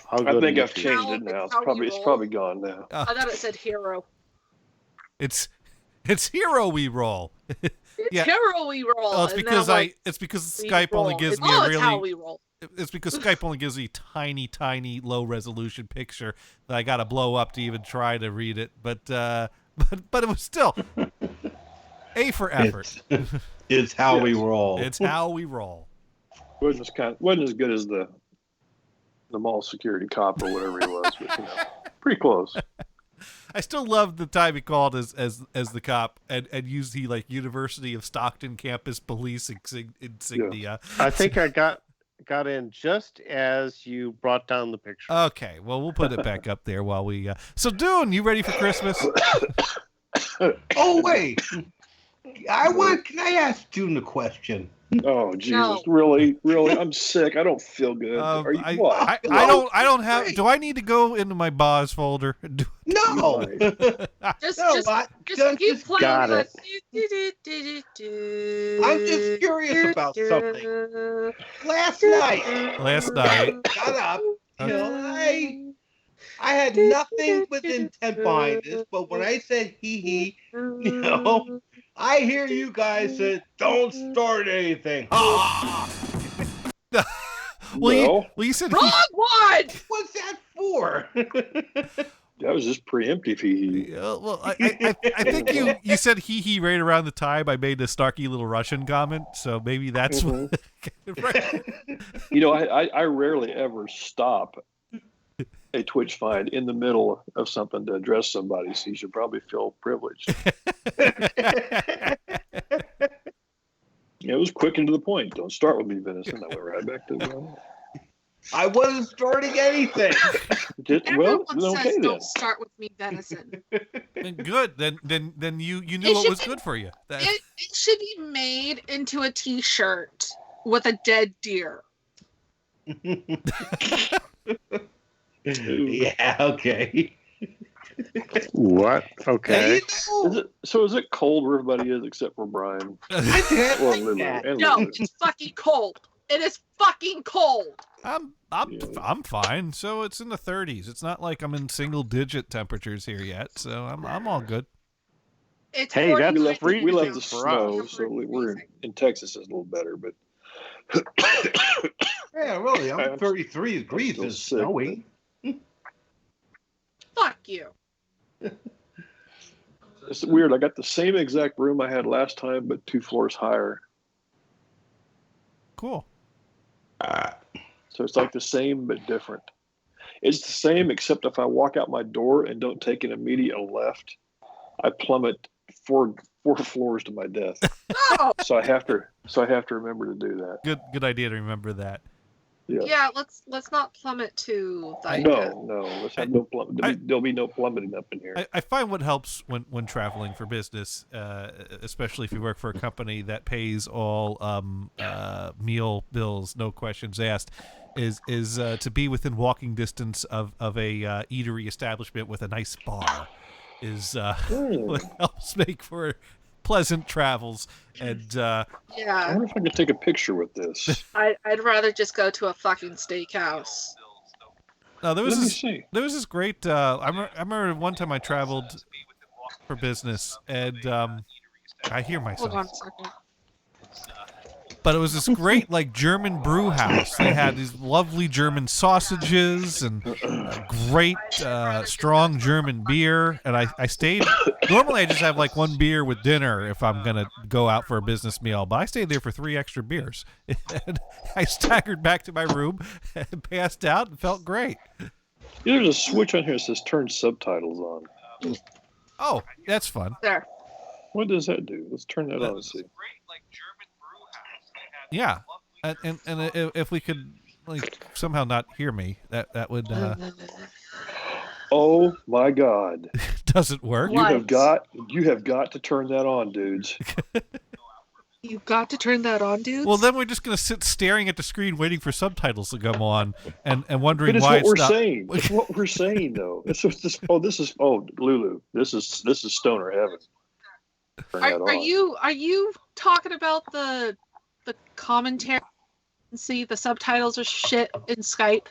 I'll go I think to I've YouTube. changed it now. How we It's roll. probably gone now. I thought it said hero. It's hero we roll. It's Yeah. hero we roll. Well, it's and because that was it's because we Skype only roll. gives It's me a always how really we roll. it's because Skype only gives me tiny low resolution picture that I got to blow up to even try to read it. But it was still A for effort. It's how we Yes. roll. It's how we roll. Wasn't as good as the mall security cop or whatever he was, but pretty close. I still love the time he called as the cop and used the like University of Stockton campus police insignia. I think I got in just as you brought down the picture. Okay, well we'll put it back up there while we. So Dune, you ready for Christmas? Oh wait, Can I ask June a question? Oh Jesus! No. Really? I'm sick. I don't feel good. Are you what? I don't have. Great. Do I need to go into my Boz folder? No. Just No, just I- just don't keep just playing got the I'm just curious about something. Last night, Last night. got up. You know, I had nothing with intent behind this, but when I said hee, you know, I hear you guys say, don't start anything. Ha! Well, you said Wrong one! What's that for? That was just preemptive. Well, I think you said he right around the time I made the snarky little Russian comment, so maybe that's what. Right. You know, I rarely ever stop a Twitch find in the middle of something to address somebody, so you should probably feel privileged. Yeah, it was quick and to the point. Don't start with me, Venison. I went right back to the I wasn't starting anything. Everyone well, says okay then. don't start with me, Venison. Good. Then you knew what was good for you. It should be made into a T-shirt with a dead deer. Yeah, okay. What? Okay. Is it cold where everybody is except for Brian? Or Lulu, and No, Lulu. it's fucking cold. It is fucking cold. I'm fine. So it's in the 30s. It's not like I'm in single digit temperatures here yet. So I'm all good. It's Hey, that's 49 left We left the degrees for snow, us. so we're in Texas is a little better, but Yeah, really. I'm I'm 33 degrees. still It's sick, snowy. Fuck you. it's weird. I got the same exact room I had last time, but 2 floors higher. Cool. So it's like the same but different. It's the same except if I walk out my door and don't take an immediate left, I plummet four floors to my death. No. So I have to remember to do that. Good idea to remember that. Yeah, let's not plummet to the No. Let's have no there'll be no plummeting up in here. I find what helps when traveling for business, especially if you work for a company that pays all meal bills, no questions asked, is to be within walking distance of a eatery establishment with a nice bar is what helps make for pleasant travels. And I Yeah, wonder if I could take a picture with this. I'd rather just go to a fucking steakhouse. no, there Let me was see. this great. I remember one time I traveled for business, and I hear myself. Hold on a second. But it was this great, like, German brew house. They had these lovely German sausages and great, strong German beer. And I stayed. Normally, I just have like one beer with dinner if I'm gonna go out for a business meal. But I stayed there for 3 extra beers, and I staggered back to my room and passed out and felt great. There's a switch on here that says turn subtitles on. Oh, that's fun. There. What does that do? Let's turn that on and see. Yeah, and if we could like somehow not hear me, that would Oh my God! doesn't work. What? You have got to turn that on, dudes. You've got to turn that on, dudes. Well, then we're just gonna sit staring at the screen, waiting for subtitles to come on, and wondering But it's why what it's we're not. saying. It's what we're saying, though. Lulu. This is Stoner heaven. Turn that Are you talking about the commentary? See, the subtitles are shit in Skype.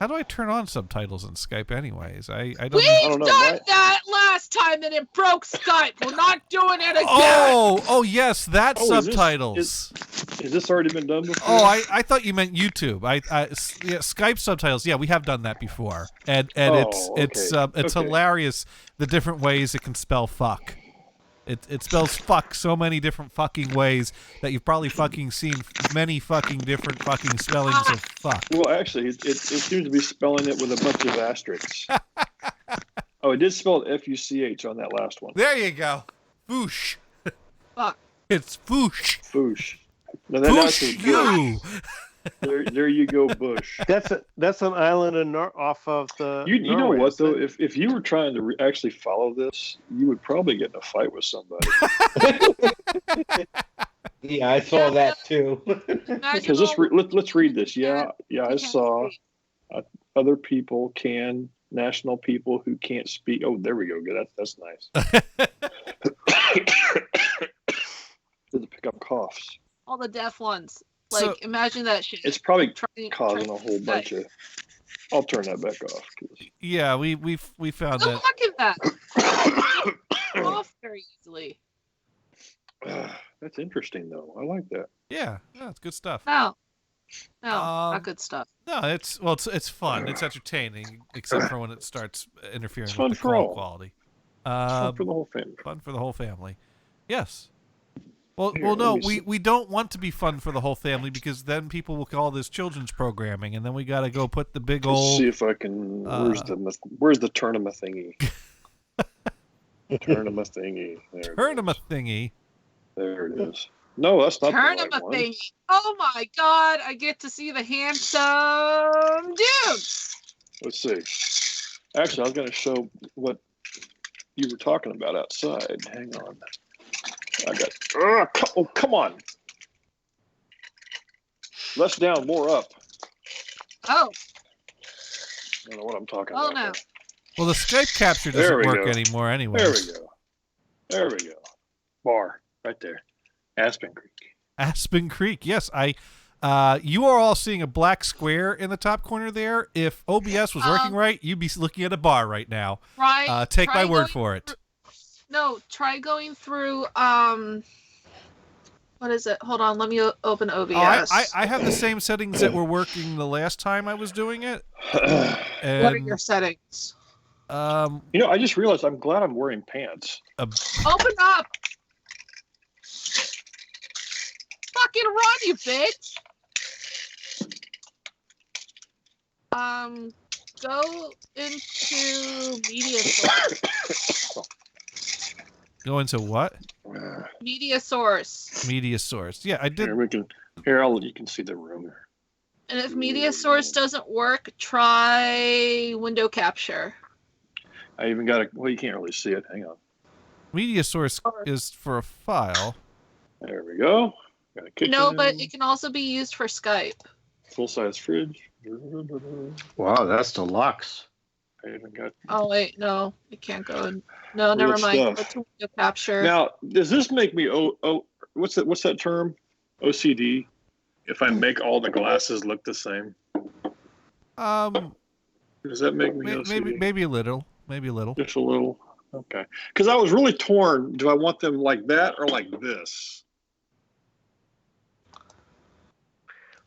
How do I turn on subtitles in Skype, anyways? I don't. We've don't know, done right? that last time and it broke Skype. We're not doing it again. Oh, yes, that Oh, is this- subtitles. Has this already been done before? Oh, I thought you meant YouTube. Yeah, Skype subtitles. Yeah, we have done that before, and Oh, it's okay. hilarious the different ways it can spell fuck. It spells fuck so many different fucking ways that you've probably fucking seen many fucking different fucking spellings of fuck. Well, actually, it seems to be spelling it with a bunch of asterisks. Oh, it did spell it F-U-C-H on that last one. There you go. Foosh. Fuck. It's foosh. Foosh. No, that's Foosh Bush. you. There you go, Bush. That's an island off of the. You know Norway, what, though? isn't it? If you were trying to actually follow this, you would probably get in a fight with somebody. Yeah, I saw that too. Because let's read this. Yeah, I saw other people can, national people who can't speak. Oh, there we go. Good. That's nice. To pick up coughs. All the deaf ones. Like, So- imagine that shit. It's probably Trying- causing trying a whole to bunch Skype. of. I'll turn that back off. 'Cause- Yeah, we found No, that. fuck is that. Off very easily. That's interesting, though. I like that. Yeah, it's good stuff. No. No, not good stuff. No, it's fun. It's entertaining, except for when it starts interfering It's with fun the for call all. quality. It's fun for the whole family. Fun for the whole family. Yes. Well, Here, no, let me see. we don't want to be fun for the whole family because then people will call this children's programming, and then we got to go put the big Let's old. see if I can. Where's the tournament thingy? Tournament thingy. Tournament thingy. There it is. No, that's not the right Tournament one. thingy. Oh my god, I get to see the handsome dude. Let's see. Actually, I was going to show what you were talking about outside. Hang on. I got. Oh, come on. Less down, more up. Oh, I don't know what I'm talking oh about. no. there. Well, the Skype capture There doesn't we work go. anymore anyway. There we go. There we go. Bar right there. Aspen Creek. Aspen Creek. Yes, you are all seeing a black square in the top corner there. If OBS was working right, you'd be looking at a bar right now. Try. Take try my word going for it. No, try going through. What is it? Hold on, let me open OBS. Oh, I have the same settings that were working the last time I was doing it. And, What are your settings? You know, I just realized I'm glad I'm wearing pants. Open up. Fucking run, you bitch. Go into media source. Go into what? Media source. Media source. Yeah, I did. Here we can. Here, you can see the room. And if media source doesn't work, try window capture. I even got a. Well, you can't really see it. Hang on. Media source is for a file. There we go. Got a kitchen. No, but it can also be used for Skype. Full size fridge. Wow, that's deluxe. I even got. Oh wait, no, it can't go in. No, Real never mind. stuff. Go to window capture. Now, does this make me what's that term? OCD. If I make all the glasses look the same, does that make me OCD? Maybe a little. Maybe a little. Just a little. Okay. Because I was really torn. Do I want them like that or like this?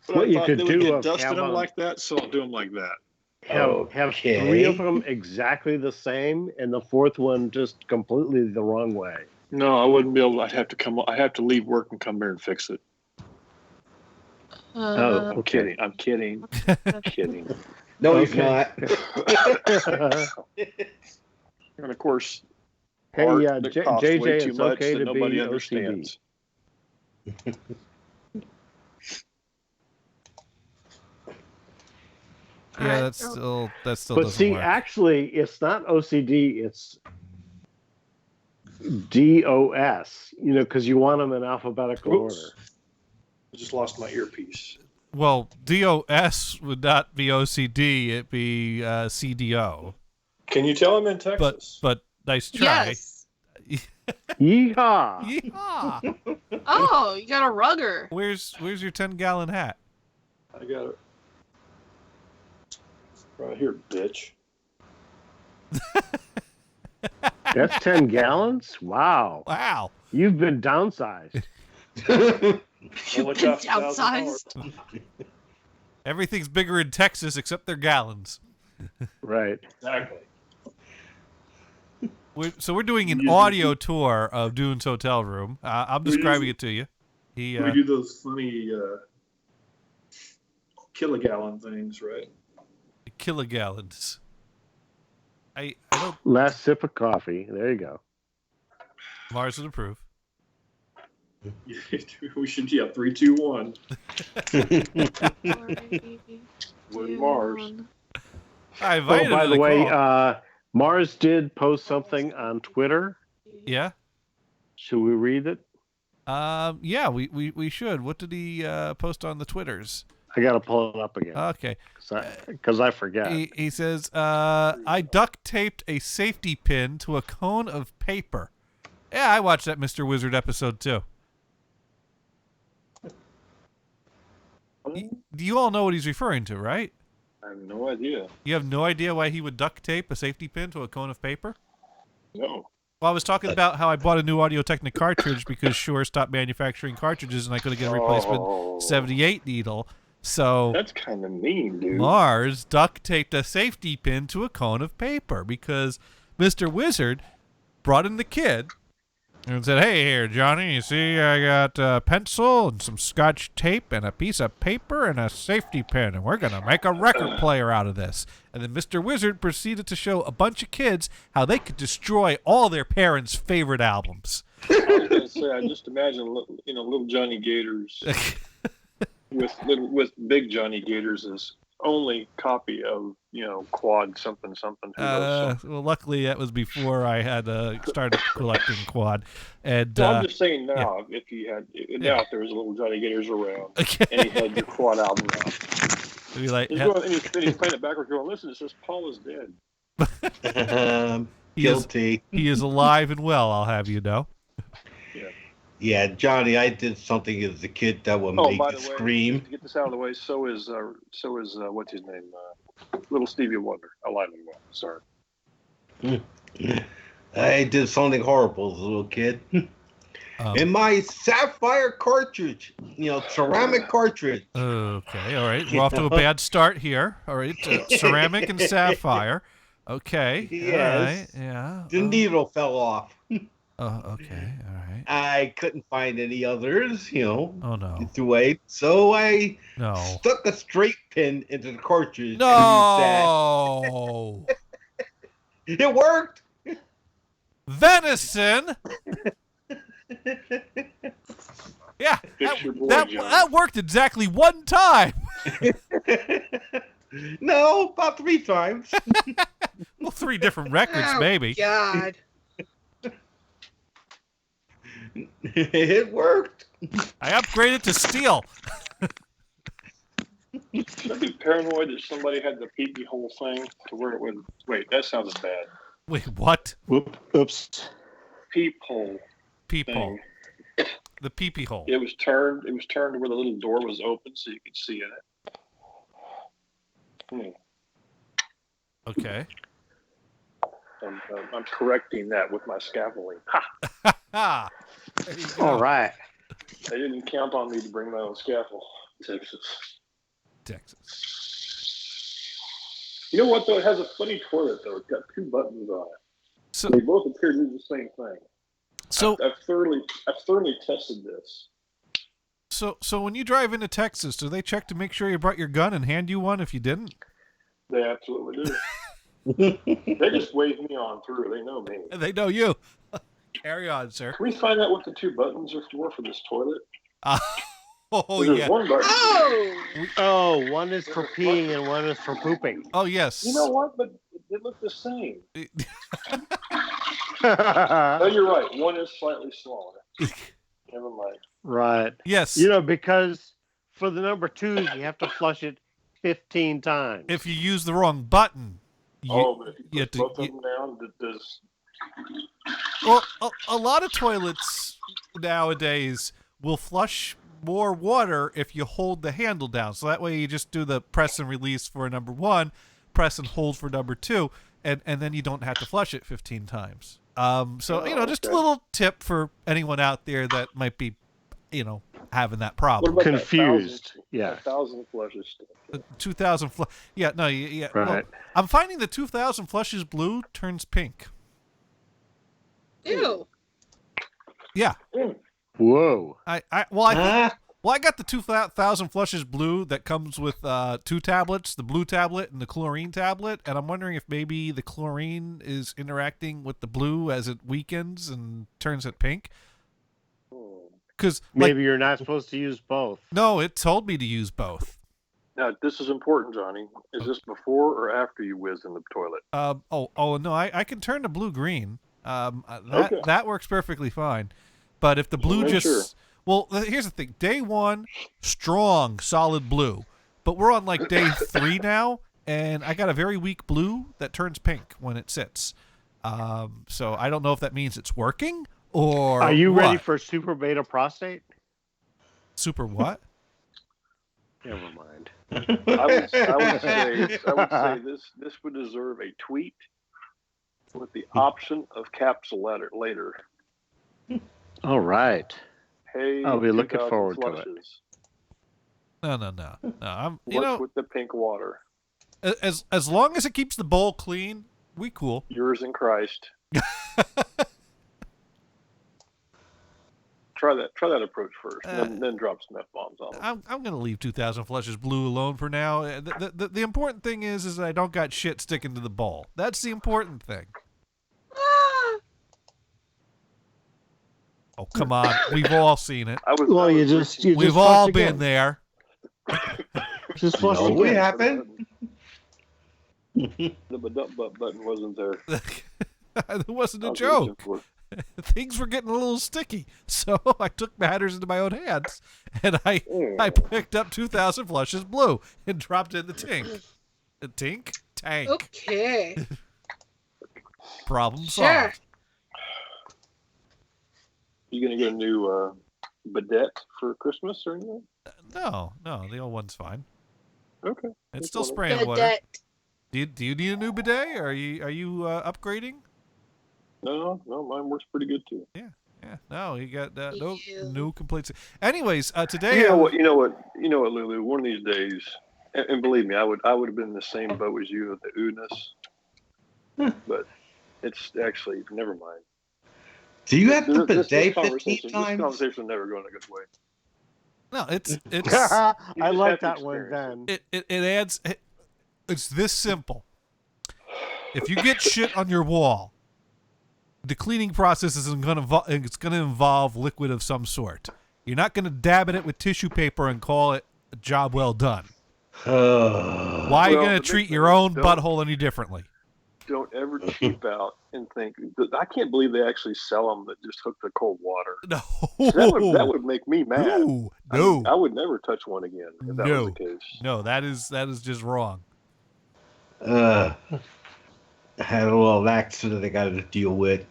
But What I you thought could they would do get of dust in have them them- like that, so I'll do them like that. Have three of them exactly the same, and the fourth one just completely the wrong way. No, I wouldn't be able. I'd have to leave work and come here and fix it. Oh, I'm kidding. I'm kidding. Kidding. No, he's Okay. not. And of course, Hey, art yeah, that costs way JJ, too it's much okay that to nobody be understands. Yeah, that still But doesn't see, work. actually, it's not OCD. It's DOS. You know, because you want them in alphabetical Oops. order. I just lost my earpiece. Well, DOS would not be OCD; it'd be CDO. Can you tell I'm in Texas? But nice try. Yes. Yeehaw! Yeehaw! Oh, you got a rugger. Where's your 10-gallon hat? I got it right here, bitch. That's 10 gallons? Wow. Wow. You've been downsized. Only costs $1,000. Outsized. Everything's bigger in Texas except their gallons. Right. Exactly. We're doing an audio tour of Dune's hotel room. I'm describing it to you. We do those funny kilogallon things, right? Kilogallons. I don't. Last sip of coffee. There you go. Mars would approve. We should, 3, 2, 1. With Mars. I invited Oh, by him to the way, call. Mars did post something on Twitter. Yeah. Should we read it? Yeah, we should. What did he post on the Twitters? I got to pull it up again Okay. because I forgot. He says, I duct taped a safety pin to a cone of paper. Yeah, I watched that Mr. Wizard episode too. Do you all know what he's referring to, right? I have no idea. You have no idea why he would duct tape a safety pin to a cone of paper? No. Well, I was talking about how I bought a new Audio-Technica cartridge because Shure stopped manufacturing cartridges and I couldn't get a replacement 78 needle. So That's kind of mean, dude. Mars duct taped a safety pin to a cone of paper because Mr. Wizard brought in the kid and said, "Hey, here, Johnny, you see I got a pencil and some scotch tape and a piece of paper and a safety pin, and we're going to make a record player out of this." And then Mr. Wizard proceeded to show a bunch of kids how they could destroy all their parents' favorite albums. I was going to say, I just imagine, little Johnny Gators with big Johnny Gators' only copy of, Quad something. Who knows? Well, luckily that was before I had started collecting Quad. And No, I'm just saying now, if there was a little Johnny Gators around, and he had your Quad album out, be like, he's playing it backwards, going, "Listen, it says Paul is dead." Guilty. He is alive and well, I'll have you know. Yeah, Johnny, I did something as a kid that would make you scream. To get this out of the way, so is what's his name, Little Stevie Wonder, alive and well. Sorry. I did something horrible as a little kid. In my sapphire cartridge, ceramic cartridge. Okay, all right. We're off to a bad start here. All right, ceramic and sapphire. Okay. Yes. All right. Yeah. The needle fell off. Oh, okay. All right. I couldn't find any others, Oh, no. to wait. So I No. stuck a straight pin into the cartridge. No. And it worked. Venison. Yeah. That worked exactly one time. No, about 3 times. Well, 3 different records, Oh, maybe. God. It worked. I upgraded to steel. Should I be paranoid that somebody had the peepee hole thing to where it would? Wait, that sounds bad. Wait, what? Oops. Peephole. Peephole. Thing. The peepee hole. It was turned to where the little door was open, so you could see in it. Okay. I'm correcting that with my scaffolding. Ha! Ah. All right. They didn't count on me to bring my own scaffold. Texas. You know what, though? It has a funny toilet, though. It's got 2 buttons on it. So, They both appear to do the same thing. so, I've thoroughly tested this. so when you drive into Texas, do they check to make sure you brought your gun and hand you one if you didn't? They absolutely do. They just wave me on through. They know me. They know you. Carry on, sir. Can we find out what the 2 buttons are for this toilet? Oh, There's yeah. one button. Oh! One is for peeing and one is for pooping. Oh, yes. You know what? But they look the same. No, you're right. One is slightly smaller. Never mind. Right. Yes. Because for the number 2, you have to flush it 15 times. If you use the wrong button. But if you you have put to- both of them down, does... Well, a lot of toilets nowadays will flush more water if you hold the handle down. So that way you just do the press and release for number 1, press and hold for number 2, and then you don't have to flush it 15 times. Just a little tip for anyone out there that might be, having that problem. What about Confused. That 1,000, 1,000 flushes. 2,000 yeah, no, yeah. Right. Well, I'm finding the 2,000 flushes blue turns pink. Ew. Yeah. Whoa. I got the 2,000 flushes blue that comes with 2 tablets, the blue tablet and the chlorine tablet, and I'm wondering if maybe the chlorine is interacting with the blue as it weakens and turns it pink. Because Maybe you're not supposed to use both. no, it told me to use both. Now, this is important, Johnny. Is this before or after you whiz in the toilet? No, I can turn to blue green. Okay. That works perfectly fine. But if the blue Make just sure. well, here's the thing. Day 1, strong, solid blue. But we're on like day 3 now, and I got a very weak blue that turns pink when it sits. So I don't know if that means it's working or Are you ready what. for super beta prostate? Super what? Never mind. I would say this would deserve a tweet with the option of caps later. All right. Hey, I'll be looking 2,000 forward to it. flushes. No. I'm, What's with the pink water? as long as it keeps the bowl clean, we cool. Yours in Christ. Try that approach first, and then drop some F-bombs on them. I'm gonna leave 2000 Flushes Blue alone for now. The important thing is that I don't got shit sticking to the bowl. That's the important thing. Oh, come on. We've all seen it. We've all been there. Just flush No, again. we haven't. The button wasn't there. It wasn't a I was joke. reaching for- Things were getting a little sticky, so I took matters into my own hands, and I picked up 2000 Flushes Blue and dropped in the tink. The tink? Tank. Okay. Problem Sure. solved. You gonna get a new bidet for Christmas or anything? No, the old one's fine. Okay. It's still Just spraying water. Bidet. Do you need a new bidet? Are you upgrading? No, mine works pretty good too. Yeah. No, you got no Ew. new complaints. Anyways, today. You know what, Lulu. One of these days, and believe me, I would have been in the same boat as you with the Unis, but it's actually never mind. Do you have to This bidet 15 conversation times? will never go in a good way. No, it's I just like have to that one, experience Ben. it adds. It's this simple. If you get shit on your wall, the cleaning process is going to involve liquid of some sort. You're not going to dab in it with tissue paper and call it a job well done. Why are you Well, going the to treat big your thing own is don't- butthole any differently? Don't ever cheap out and think. I can't believe they actually sell them that just hook the cold water. No. That would make me mad. No. I would never touch one again if that was the case. No, that is just wrong. I had a little accident I got to deal with.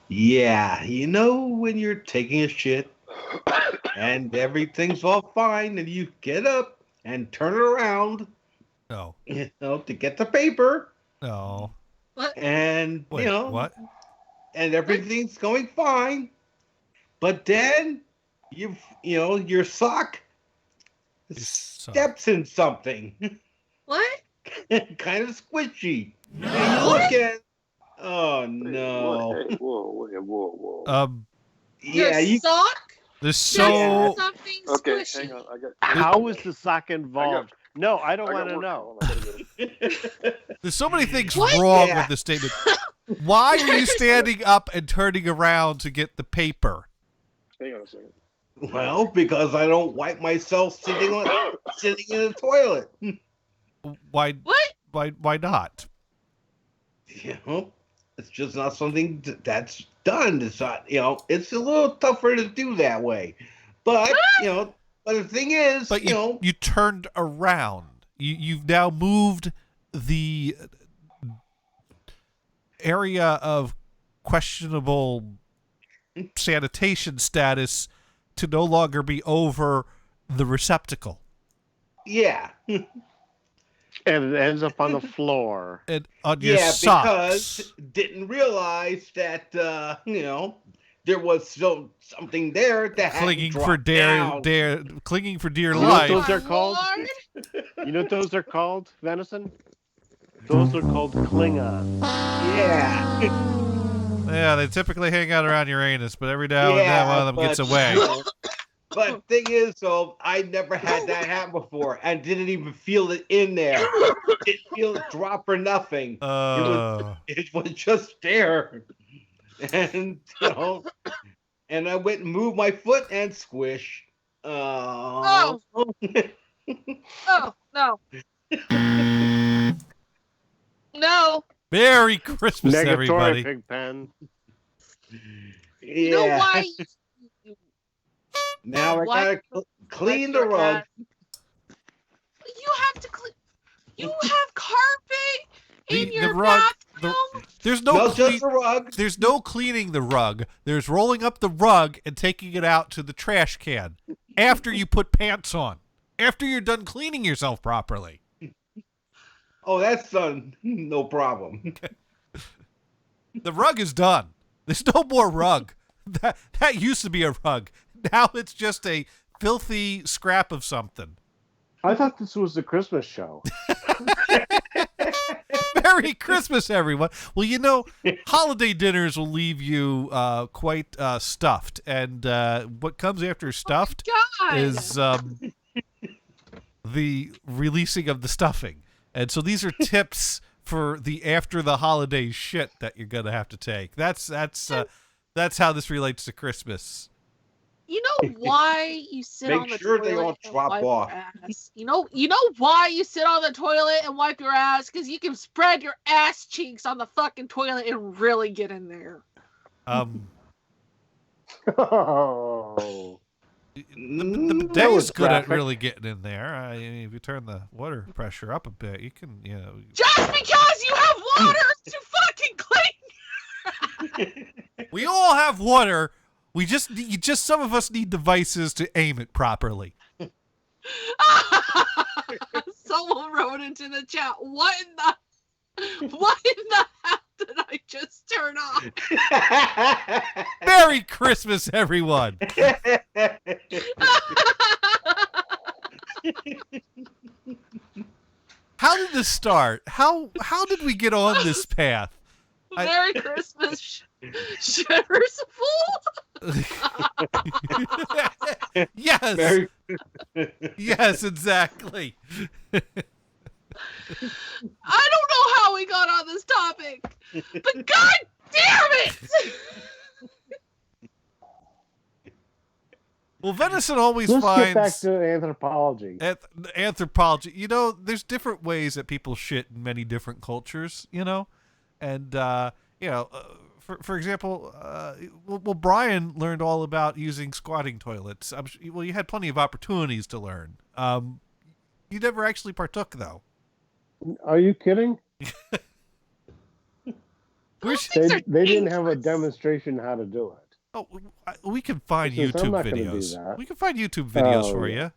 Yeah, when you're taking a shit and everything's all fine and you get up and turn around, No. to get the paper No. and, Wait, what? and everything's going fine. But then your sock steps in something. What? Kind of squishy. And you look at oh Hey, no. whoa. Yeah, Your sock? There's Just so something Okay, squishy. hang on. I got. How is the sock involved? No, I don't I want got to work. know. Hold on, I gotta get it. there's so many things What? wrong Yeah. with this statement. Why are you standing up and turning around to get the paper? Hang on a second. Well, because I don't wipe myself sitting in the toilet. Why? What? Why not? It's just not something that's done. It's not, it's a little tougher to do that way. But, but the thing is, But you turned around. You've now moved the area of questionable sanitation status to no longer be over the receptacle. yeah. And it ends up on the floor. And on your Yeah, socks. because didn't realize that, there was something there that clinging hadn't for dropped down. clinging for dear You know what life. those My are called? Lord. You know what those are called, Venison? Those are called Klingons. Yeah. Yeah, they typically hang out around Uranus, but every now and then one of them gets but, away. But thing is, I never had that happen before and didn't even feel it in there. Didn't feel it drop or nothing. It was just there. And, and I went and moved my foot and squish. Oh, no. No. Merry Christmas, Negatory, everybody. Pigpen. Yeah. You know why? Now I Why- gotta clean the rug. You have to clean. You have carpet in The your rug- bathroom. There's No, no just the rug. there's no cleaning the rug. There's rolling up the rug and taking it out to the trash can after you put pants on. After you're done cleaning yourself properly. Oh, that's done. No problem. The rug is done. There's no more rug. That used to be a rug. Now it's just a filthy scrap of something. I thought this was the Christmas show. Merry Christmas, everyone. Well, you know, holiday dinners will leave you quite stuffed, and what comes after stuffed God. is the releasing of the stuffing. And so these are tips for the after the holiday shit that you're gonna have to take. That's how this relates to Christmas. You know why you sit Make on the sure toilet they all and drop wipe off. your ass? You know why you sit on the toilet and wipe your ass? Because you can spread your ass cheeks on the fucking toilet and really get in there. Oh. The That bidet was is good at graphic. really getting in there. I mean, if you turn the water pressure up a bit, you can, you know. Just because you have water is too fucking clean. We all have water. We just some of us need devices to aim it properly. Someone wrote into the chat, what in the hell did I just turn on? Merry Christmas, everyone. How did this start? How did we get on this path? Merry Christmas, Shivers Fool. Yes. Very- Yes, exactly. I don't know how we got on this topic, but god damn it! Well, Venison always Let's get back finds to anthropology. anthropology. You know, there's different ways that people shit in many different cultures. You know, and you know, for example, well, Brian learned all about using squatting toilets. Well, you had plenty of opportunities to learn. You never actually partook, though. Are you kidding? Those things They are didn't have a dangerous. demonstration how to do it. Oh, we can find Because I'm YouTube not gonna do videos. that. We can find YouTube videos Oh, for yeah.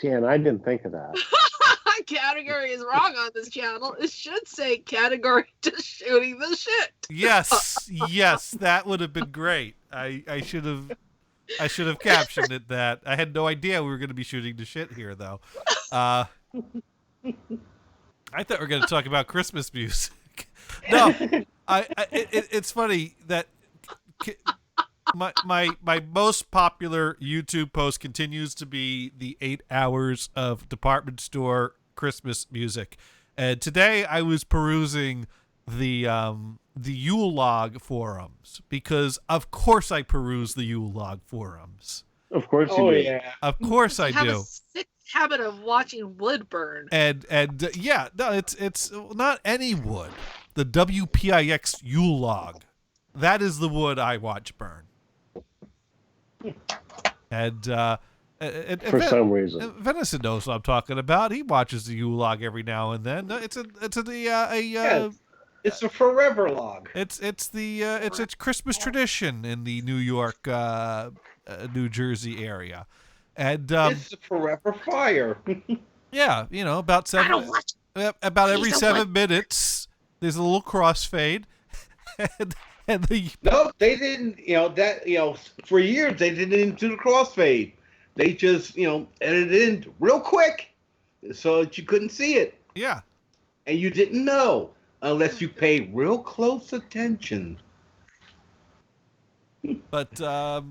you. Jan, I didn't think of that. Category is wrong on this channel. It should say category to shooting the shit. Yes, yes, that would have been great. I should have captioned it that. I had no idea we were going to be shooting the shit here, though. I thought we were going to talk about Christmas music. No, it's funny that my most popular YouTube post continues to be the 8 hours of department store Christmas music. And today I was perusing the Yule log forums because of course I peruse the Yule log forums. Of course you Oh did. yeah. Of course I You have do. a sick habit of watching wood burn. And yeah, no, it's not any wood. The WPIX Yule log. That is the wood I watch burn. And For some reason. Venison knows what I'm talking about. He watches the Yule log every now and then. It's It's a forever log. it's a Christmas tradition in the New York, New Jersey area, and It's a forever fire. yeah, you know, about I don't watch. every Please don't 7 minutes, there's a little crossfade, and the No, they didn't. For years they didn't do the crossfade. They just, edited it in real quick, so that you couldn't see it, yeah. and you didn't know unless you paid real close attention. But so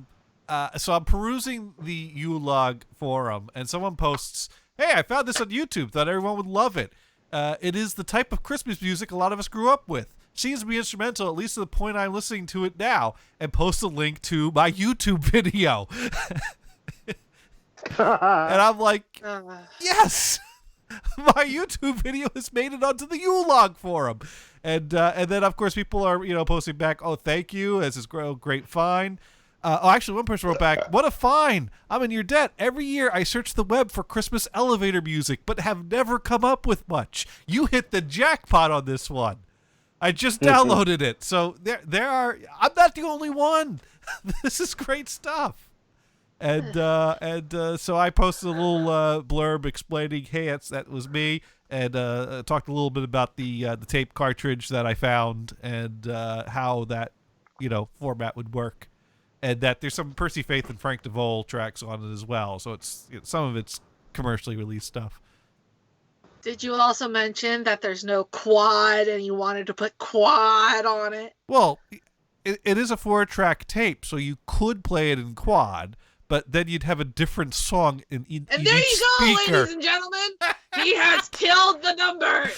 I'm perusing the Yule log forum, and someone posts, "Hey, I found this on YouTube. Thought everyone would love it. It is the type of Christmas music a lot of us grew up with. Seems to be instrumental, at least to the point I'm listening to it now." And post a link to my YouTube video, and I'm like, yes. My YouTube video has made it onto the Yule log forum, and then of course people are posting back, "Oh, thank you, this is great find." Actually, one person wrote back, "What a find! I'm in your debt. Every year I search the web for Christmas elevator music, but have never come up with much. You hit the jackpot on this one. I just downloaded it, so there are. I'm not the only one. This is great stuff." And so I posted a little blurb explaining, "Hey, that was me," and talked a little bit about the tape cartridge that I found and how that format would work. and that there's some Percy Faith and Frank DeVol tracks on it as well. So some of it's commercially released stuff. Did you also mention that there's no quad and you wanted to put quad on it? Well, it is a 4-track tape, so you could play it in quad, but then you'd have a different song in each And there you go, speaker. ladies and gentlemen. He has killed the numbers.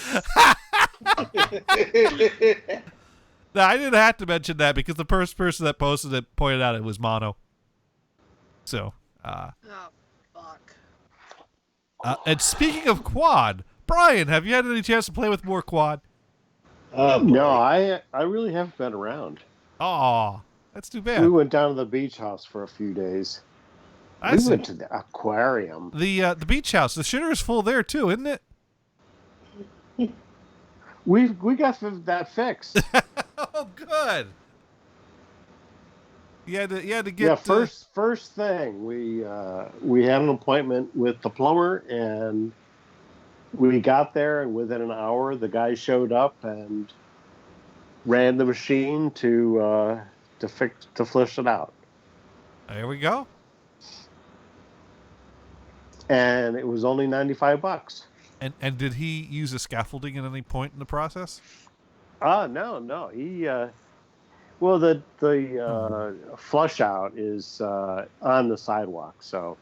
No, I didn't have to mention that because the first person that posted it pointed out it was mono. So, Oh, fuck. and speaking of quad, Brian, have you had any chance to play with more quad? No, I really haven't been around. Oh, that's too bad. We went down to the beach house for a few days. I We see. went to the aquarium. The beach house, the shitter is full there too, isn't it? We got that fixed. Oh, good. You had to get. Yeah, first thing we had an appointment with the plumber, and we got there, and within an hour the guy showed up and ran the machine to flush it out. There we go. And it was only $95. And did he use a scaffolding at any point in the process? No. He well, the flush out is on the sidewalk, so.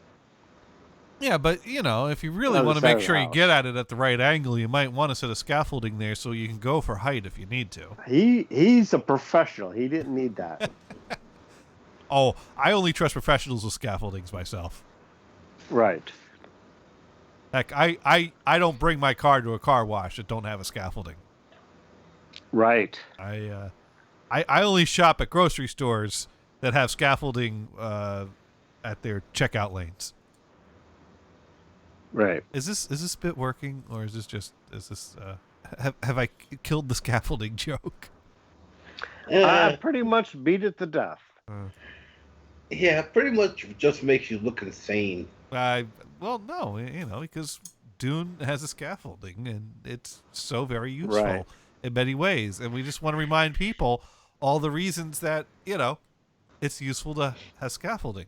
Yeah, but if you really On the want to side make of the sure you house. get at it at the right angle, you might want to set a scaffolding there so you can go for height if you need to. He's a professional. He didn't need that. Oh, I only trust professionals with scaffoldings myself. Right. Heck, I don't bring my car to a car wash that don't have a scaffolding. Right. I only shop at grocery stores that have scaffolding at their checkout lanes. Right. Is this bit working, or is this have I killed the scaffolding joke? I pretty much beat it to death. Yeah, pretty much just makes you look insane. Well, no, because Dune has a scaffolding, and it's so very useful Right. in many ways, and we just want to remind people all the reasons that it's useful to have scaffolding.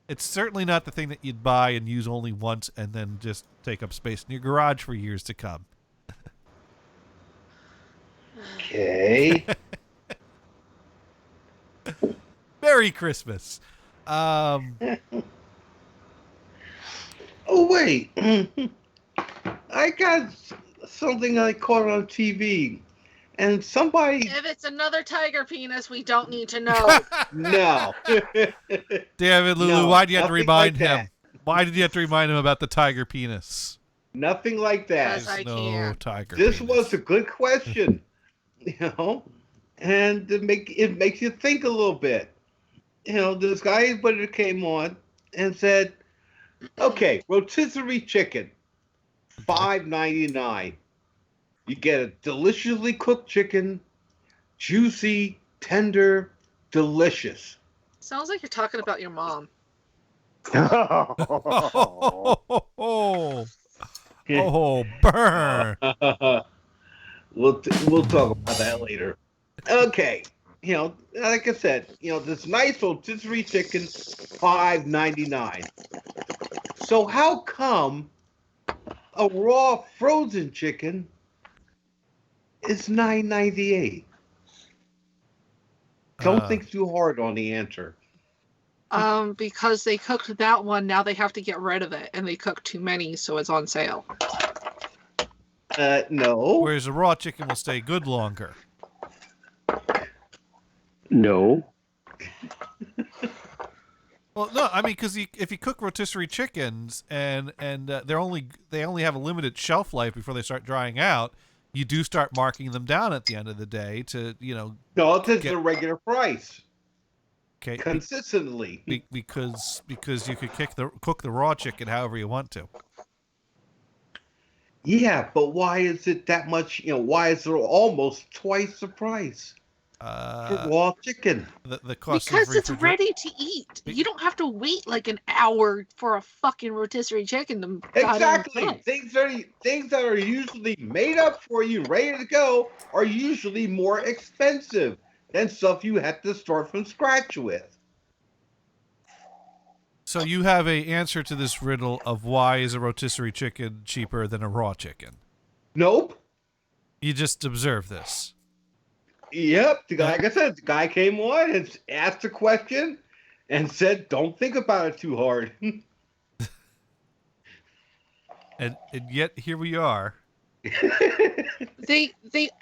It's certainly not the thing that you'd buy and use only once and then just take up space in your garage for years to come. Okay. Merry Christmas. Oh, wait. I got something I caught on TV, and somebody. If it's another tiger penis, we don't need to know. No. Damn it, Lulu, No, why did you have to nothing remind like him? that. Why did you have to remind him about the tiger penis? Nothing like that. Yes, I No can't. tiger This penis. was a good question, and it makes you think a little bit. This guy came on and said, "Okay, rotisserie chicken, $5.99. You get a deliciously cooked chicken, juicy, tender, delicious." Sounds like you're talking about your mom. Oh, burn. We'll talk about that later. Okay, like I said, this nice rotisserie chicken, $5.99. So how come a raw frozen chicken is $9.98? Don't think too hard on the answer. Because they cooked that one, now they have to get rid of it, and they cooked too many, so it's on sale. No. Whereas a raw chicken will stay good longer. No. Well, no, I mean, because if you cook rotisserie chickens and they only have a limited shelf life before they start drying out, you do start marking them down at the end of the day to No, it's the regular price. okay, Consistently. because you could cook the raw chicken however you want to. Yeah, but why is it that much? Why is it almost twice the price for raw chicken? The cost Because of it's refrigeration. ready to eat. You don't have to wait like an hour for a fucking rotisserie chicken to Exactly. cook. Things that are usually made up for you, ready to go, are usually more expensive than stuff you have to start from scratch with. So you have a answer to this riddle of why is a rotisserie chicken cheaper than a raw chicken? Nope. You just observe this. Yep. Like I said, the guy came on and asked a question and said, "Don't think about it too hard." And yet here we are. They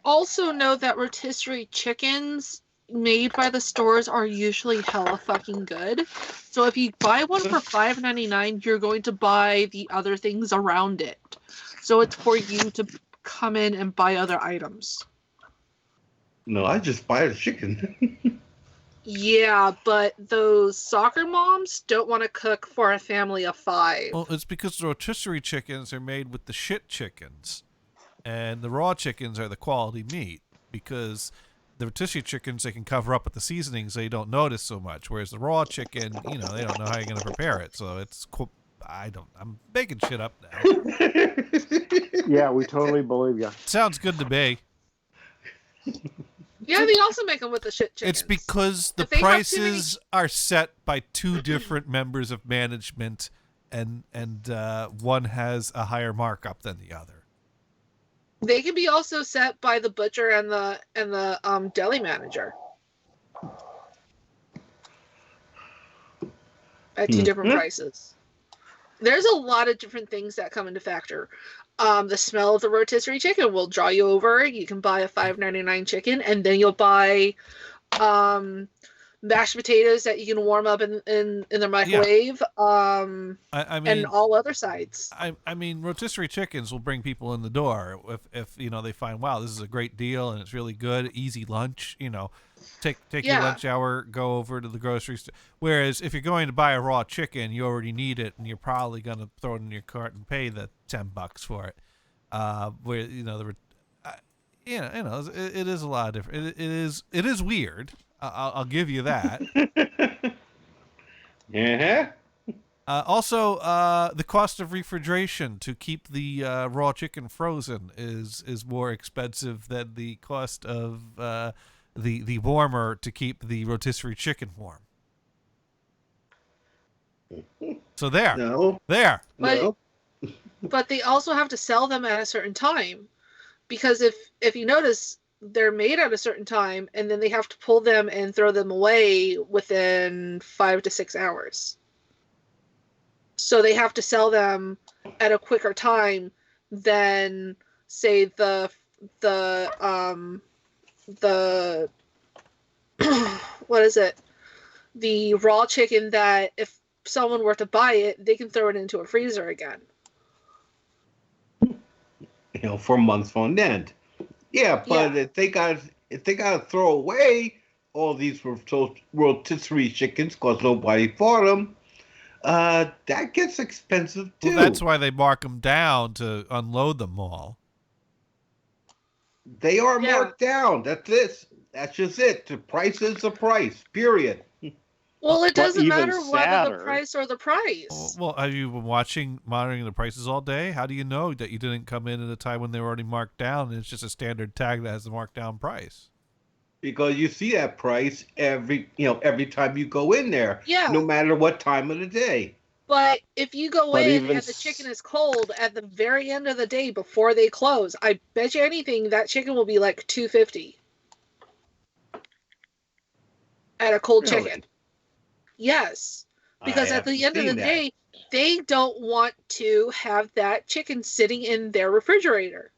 also know that rotisserie chickens made by the stores are usually hella fucking good. So if you buy one for $5.99, you're going to buy the other things around it. So it's for you to come in and buy other items. No, I just buy the chicken. Yeah, but those soccer moms don't want to cook for a family of 5. Well, it's because the rotisserie chickens are made with the shit chickens, and the raw chickens are the quality meat. Because the rotisserie chickens, they can cover up with the seasonings, so you don't notice so much. Whereas the raw chicken, they don't know how you're going to prepare it. So it's I'm making shit up now. Yeah, we totally believe you. Sounds good to me. Yeah, they also make them with the shit chickens. It's because the If they have prices are set by 2 different members of management, and one has a higher markup than the other. They can be also set by the butcher and the deli manager at 2 different prices. There's a lot of different things that come into factor. The smell of the rotisserie chicken will draw you over. You can buy a $5.99 chicken, and then you'll buy mashed potatoes that you can warm up in the microwave. I mean, and all other sides. I mean, rotisserie chickens will bring people in the door if they find, wow, this is a great deal and it's really good, easy lunch. Take your lunch hour, go over to the grocery store. Whereas if you're going to buy a raw chicken, you already need it, and you're probably going to throw it in your cart and pay the $10 for it. Where it is a lot different. It is weird. I'll give you that. Yeah. Also, the cost of refrigeration to keep the raw chicken frozen is more expensive than the cost of the warmer to keep the rotisserie chicken warm. So there. No. There. No. But they also have to sell them at a certain time, because if you notice, they're made at a certain time, and then they have to pull them and throw them away within 5 to 6 hours. So they have to sell them at a quicker time than, say, the what is it? The raw chicken that if someone were to buy it, they can throw it into a freezer again. For months on end. Yeah, but if they got to throw away all these rotisserie chickens because nobody bought them, that gets expensive too. Well, that's why they mark them down to unload them all. They are marked down. That's it. That's just it. The price is the price. Period. Well, it doesn't even matter whether sadder- the price or the price. Well, have you been monitoring the prices all day? How do you know that you didn't come in at a time when they were already marked down and it's just a standard tag that has the marked down price? Because you see that price every time you go in there. Yeah. No matter what time of the day. But if you go But in even and the chicken is cold at the very end of the day before they close, I bet you anything that chicken will be like $2.50 at a cold Really? chicken. Yes, because I at the haven't end of the seen that. day, they don't want to have that chicken sitting in their refrigerator.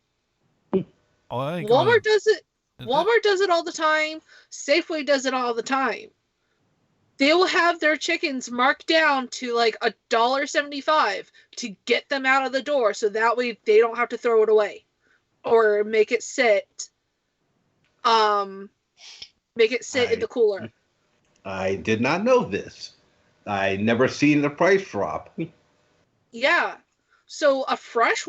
Oh, I ain't Walmart does it. going- Walmart does it all the time. Safeway does it all the time. They will have their chickens marked down to like $1.75 to get them out of the door, so that way they don't have to throw it away or make it sit. In the cooler. I did not know this. I never seen the price drop. Yeah. So a fresh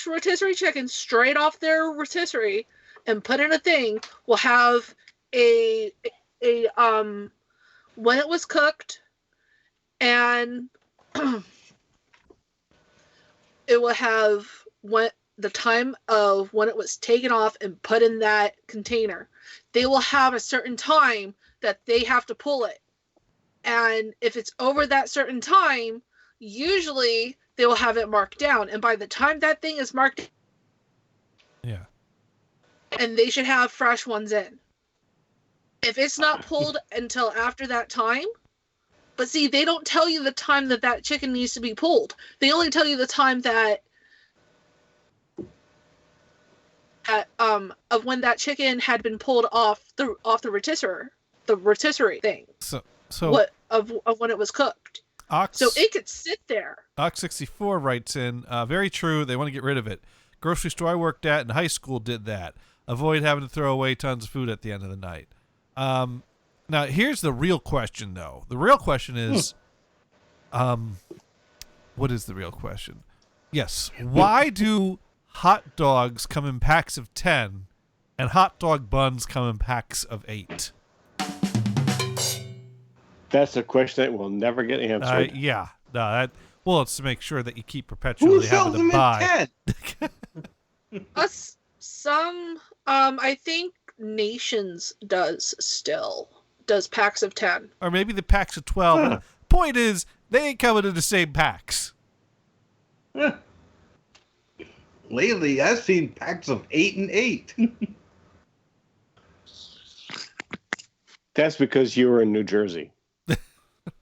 rotisserie chicken straight off their rotisserie and put in a thing will have a when it was cooked, and it will have the time of when it was taken off and put in that container. They will have a certain time that they have to pull it. And if it's over that certain time, usually they will have it marked down. And by the time that thing is marked, Yeah. and they should have fresh ones in. If it's not pulled until after that time, but see, they don't tell you the time that that chicken needs to be pulled. They only tell you the time that of when that chicken had been pulled off the rotisserie thing. So What of when it was cooked. Ox, So it could sit there. Ox64 writes in, very true, they want to get rid of it. Grocery store I worked at in high school did that. Avoid having to throw away tons of food at the end of the night. Now, here's the real question, though. The real question is, what is the real question? Yes, why do hot dogs come in packs of 10 and hot dog buns come in packs of 8? That's a question that will never get answered. Yeah. No, well, it's to make sure that you keep Who perpetually sells having them to in buy. 10? I think Nations does packs of 10. Or maybe the packs of 12. Huh. Point is, they ain't coming in the same packs. Lately, I've seen packs of 8 and 8. That's because you were in New Jersey.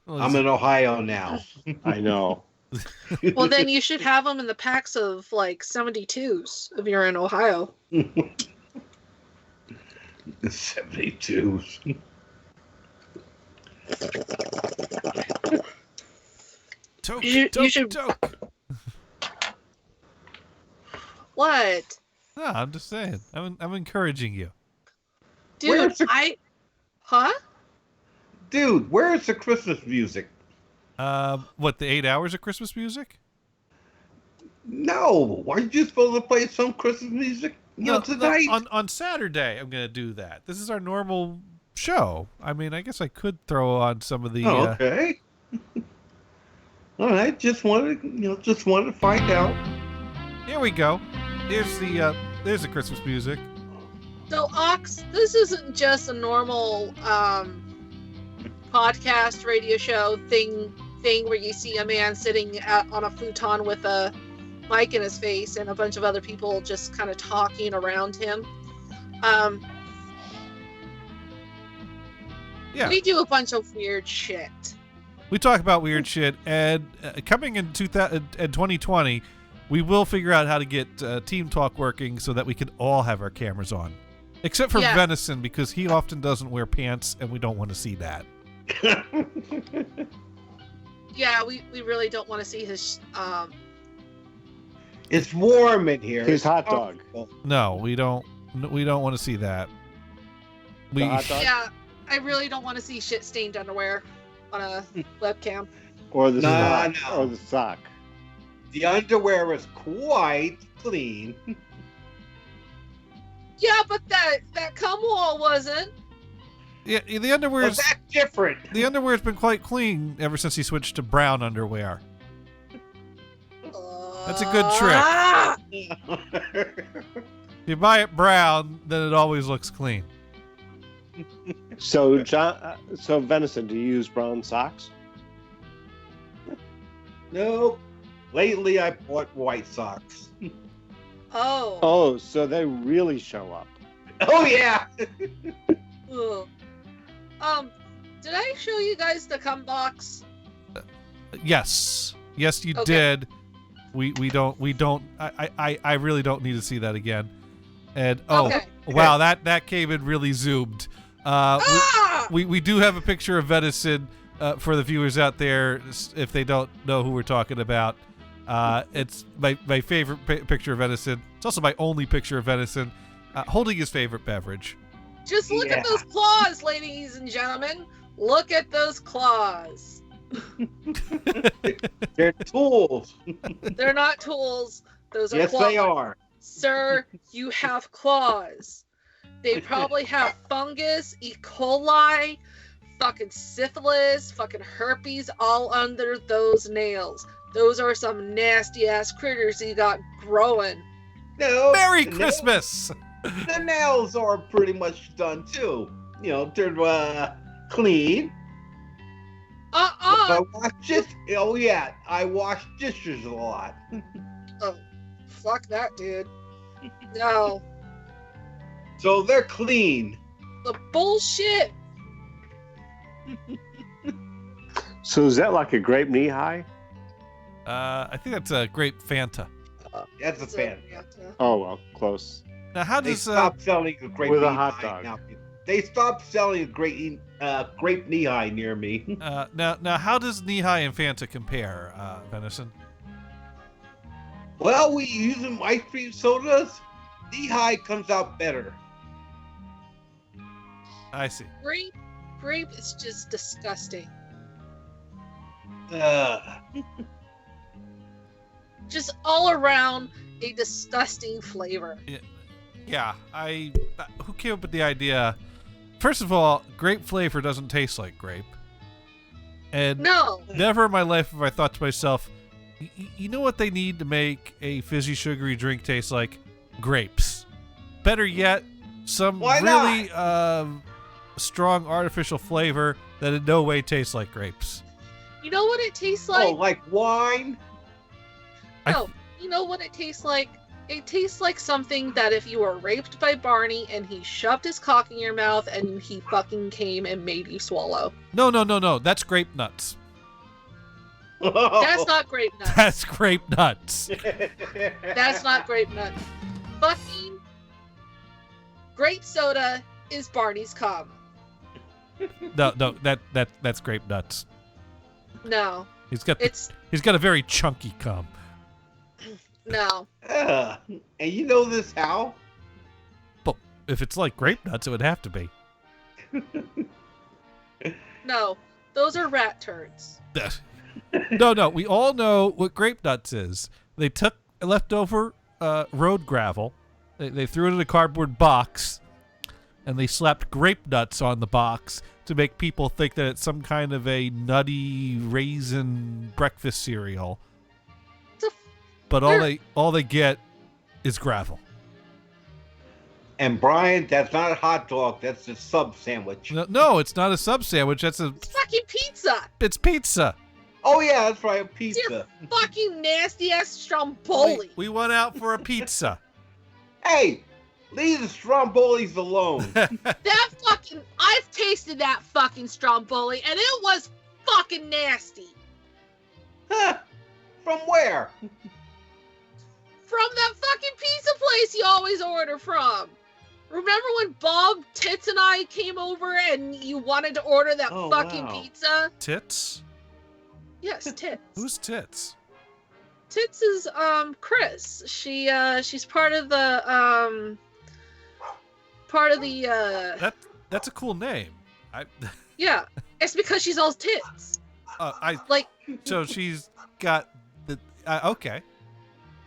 I'm in Ohio now. I know. Well, then you should have them in the packs of like 72s if you're in Ohio. 72s. Toke, You toke, should- toke. What? No, I'm just saying. I'm encouraging you. Dude, Where's the- Huh? Dude, where's the Christmas music? What, the 8 hours of Christmas music? No, aren't you supposed to play some Christmas music? No, Tonight. on Saturday, I'm going to do that. This is our normal show. I mean, I guess I could throw on some of the... Okay. All right, just wanted to find out. Here we go. There's the Christmas music. So, Ox, this isn't just a normal podcast radio show thing where you see a man sitting on a futon with a mic in his face and a bunch of other people just kind of talking around him. Yeah. We do a bunch of weird shit. We talk about weird shit, and coming in 2020, we will figure out how to get Team Talk working so that we can all have our cameras on. Except for Yeah. Venison, because he often doesn't wear pants, and we don't want to see that. Yeah, we really don't want to see his It's warm in here. His hot dog. No, we don't want to see that. The hot dog? yeah, I really don't want to see shit stained underwear on a webcam. Or the No, sock. no. Or the sock. The underwear is quite clean. Yeah, but that cum wall wasn't. Yeah, the Well, underwear's that's different. the underwear's been quite clean ever since he switched to brown underwear. That's a good trick. Ah! If you buy it brown, then it always looks clean. So, so Venison, do you use brown socks? No. Lately, I bought white socks. Oh. Oh, so they really show up. Oh, yeah. Ugh. Did I show you guys the cum box? Yes, you Okay. did. We don't. I really don't need to see that again. And Okay. wow, that came in really zoomed. Ah! We do have a picture of Venison for the viewers out there if they don't know who we're talking about. It's my favorite picture of Venison. It's also my only picture of Venison holding his favorite beverage. Just look Yeah. at those claws, ladies and gentlemen. Look at those claws. They're tools. They're not tools. Those are Yes, claws. they are. Sir, you have claws. They probably have fungus, E. coli, fucking syphilis, fucking herpes all under those nails. Those are some nasty ass critters you got growing. No. Merry the Christmas! Nails, the nails are pretty much done too. They're clean. If I wash it, oh yeah, I wash dishes a lot. Oh, fuck that, dude. No. So they're clean. The bullshit. So is that like a grape knee high? I think that's a grape Fanta. That's a fan. Oh well, close. Now, how They does stopped selling a grape with a knee hot high dog. now. They stopped selling a grape knee high near me. now how does knee high and Fanta compare, Venison? Well, we use them ice cream sodas. Knee high comes out better. I see. Grape is just disgusting. Just all around a disgusting flavor. Yeah, who came up with the idea? First of all, grape flavor doesn't taste like grape. And No. never in my life have I thought to myself, you know what they need to make a fizzy, sugary drink taste like? Grapes. Better yet, some Why really strong artificial flavor that in no way tastes like grapes. You know what it tastes like? Oh, like wine? No. You know what it tastes like? It tastes like something that if you were raped by Barney and he shoved his cock in your mouth and he fucking came and made you swallow. No. That's grape nuts. That's not grape nuts. That's grape nuts. That's not grape nuts. Fucking grape soda is Barney's cum. No, that's grape nuts. No. He's got It's a very chunky cum. no. And you know this how? But if it's like grape nuts, it would have to be. No. Those are rat turds. No. We all know what grape nuts is. They took leftover road gravel, they threw it in a cardboard box, and they slapped grape nuts on the box to make people think that it's some kind of a nutty raisin breakfast cereal. But all they get is gravel. And Brian, that's not a hot dog. That's a sub sandwich. No, it's not a sub sandwich. It's Fucking pizza. It's pizza. Oh yeah, that's right, a It's pizza. your fucking nasty ass stromboli. We went out for a pizza. Hey, leave the Strombolis alone. That fucking I've tasted that fucking stromboli and it was fucking nasty. Huh. From where? From that fucking pizza place you always order from. Remember when Bob, Tits, and I came over and you wanted to order that Oh, fucking wow. pizza? Tits? Yes, Tits. Who's Tits? Tits is Chris. She's part of the That's a cool name. yeah. It's because she's all tits. Like, so she's got the okay.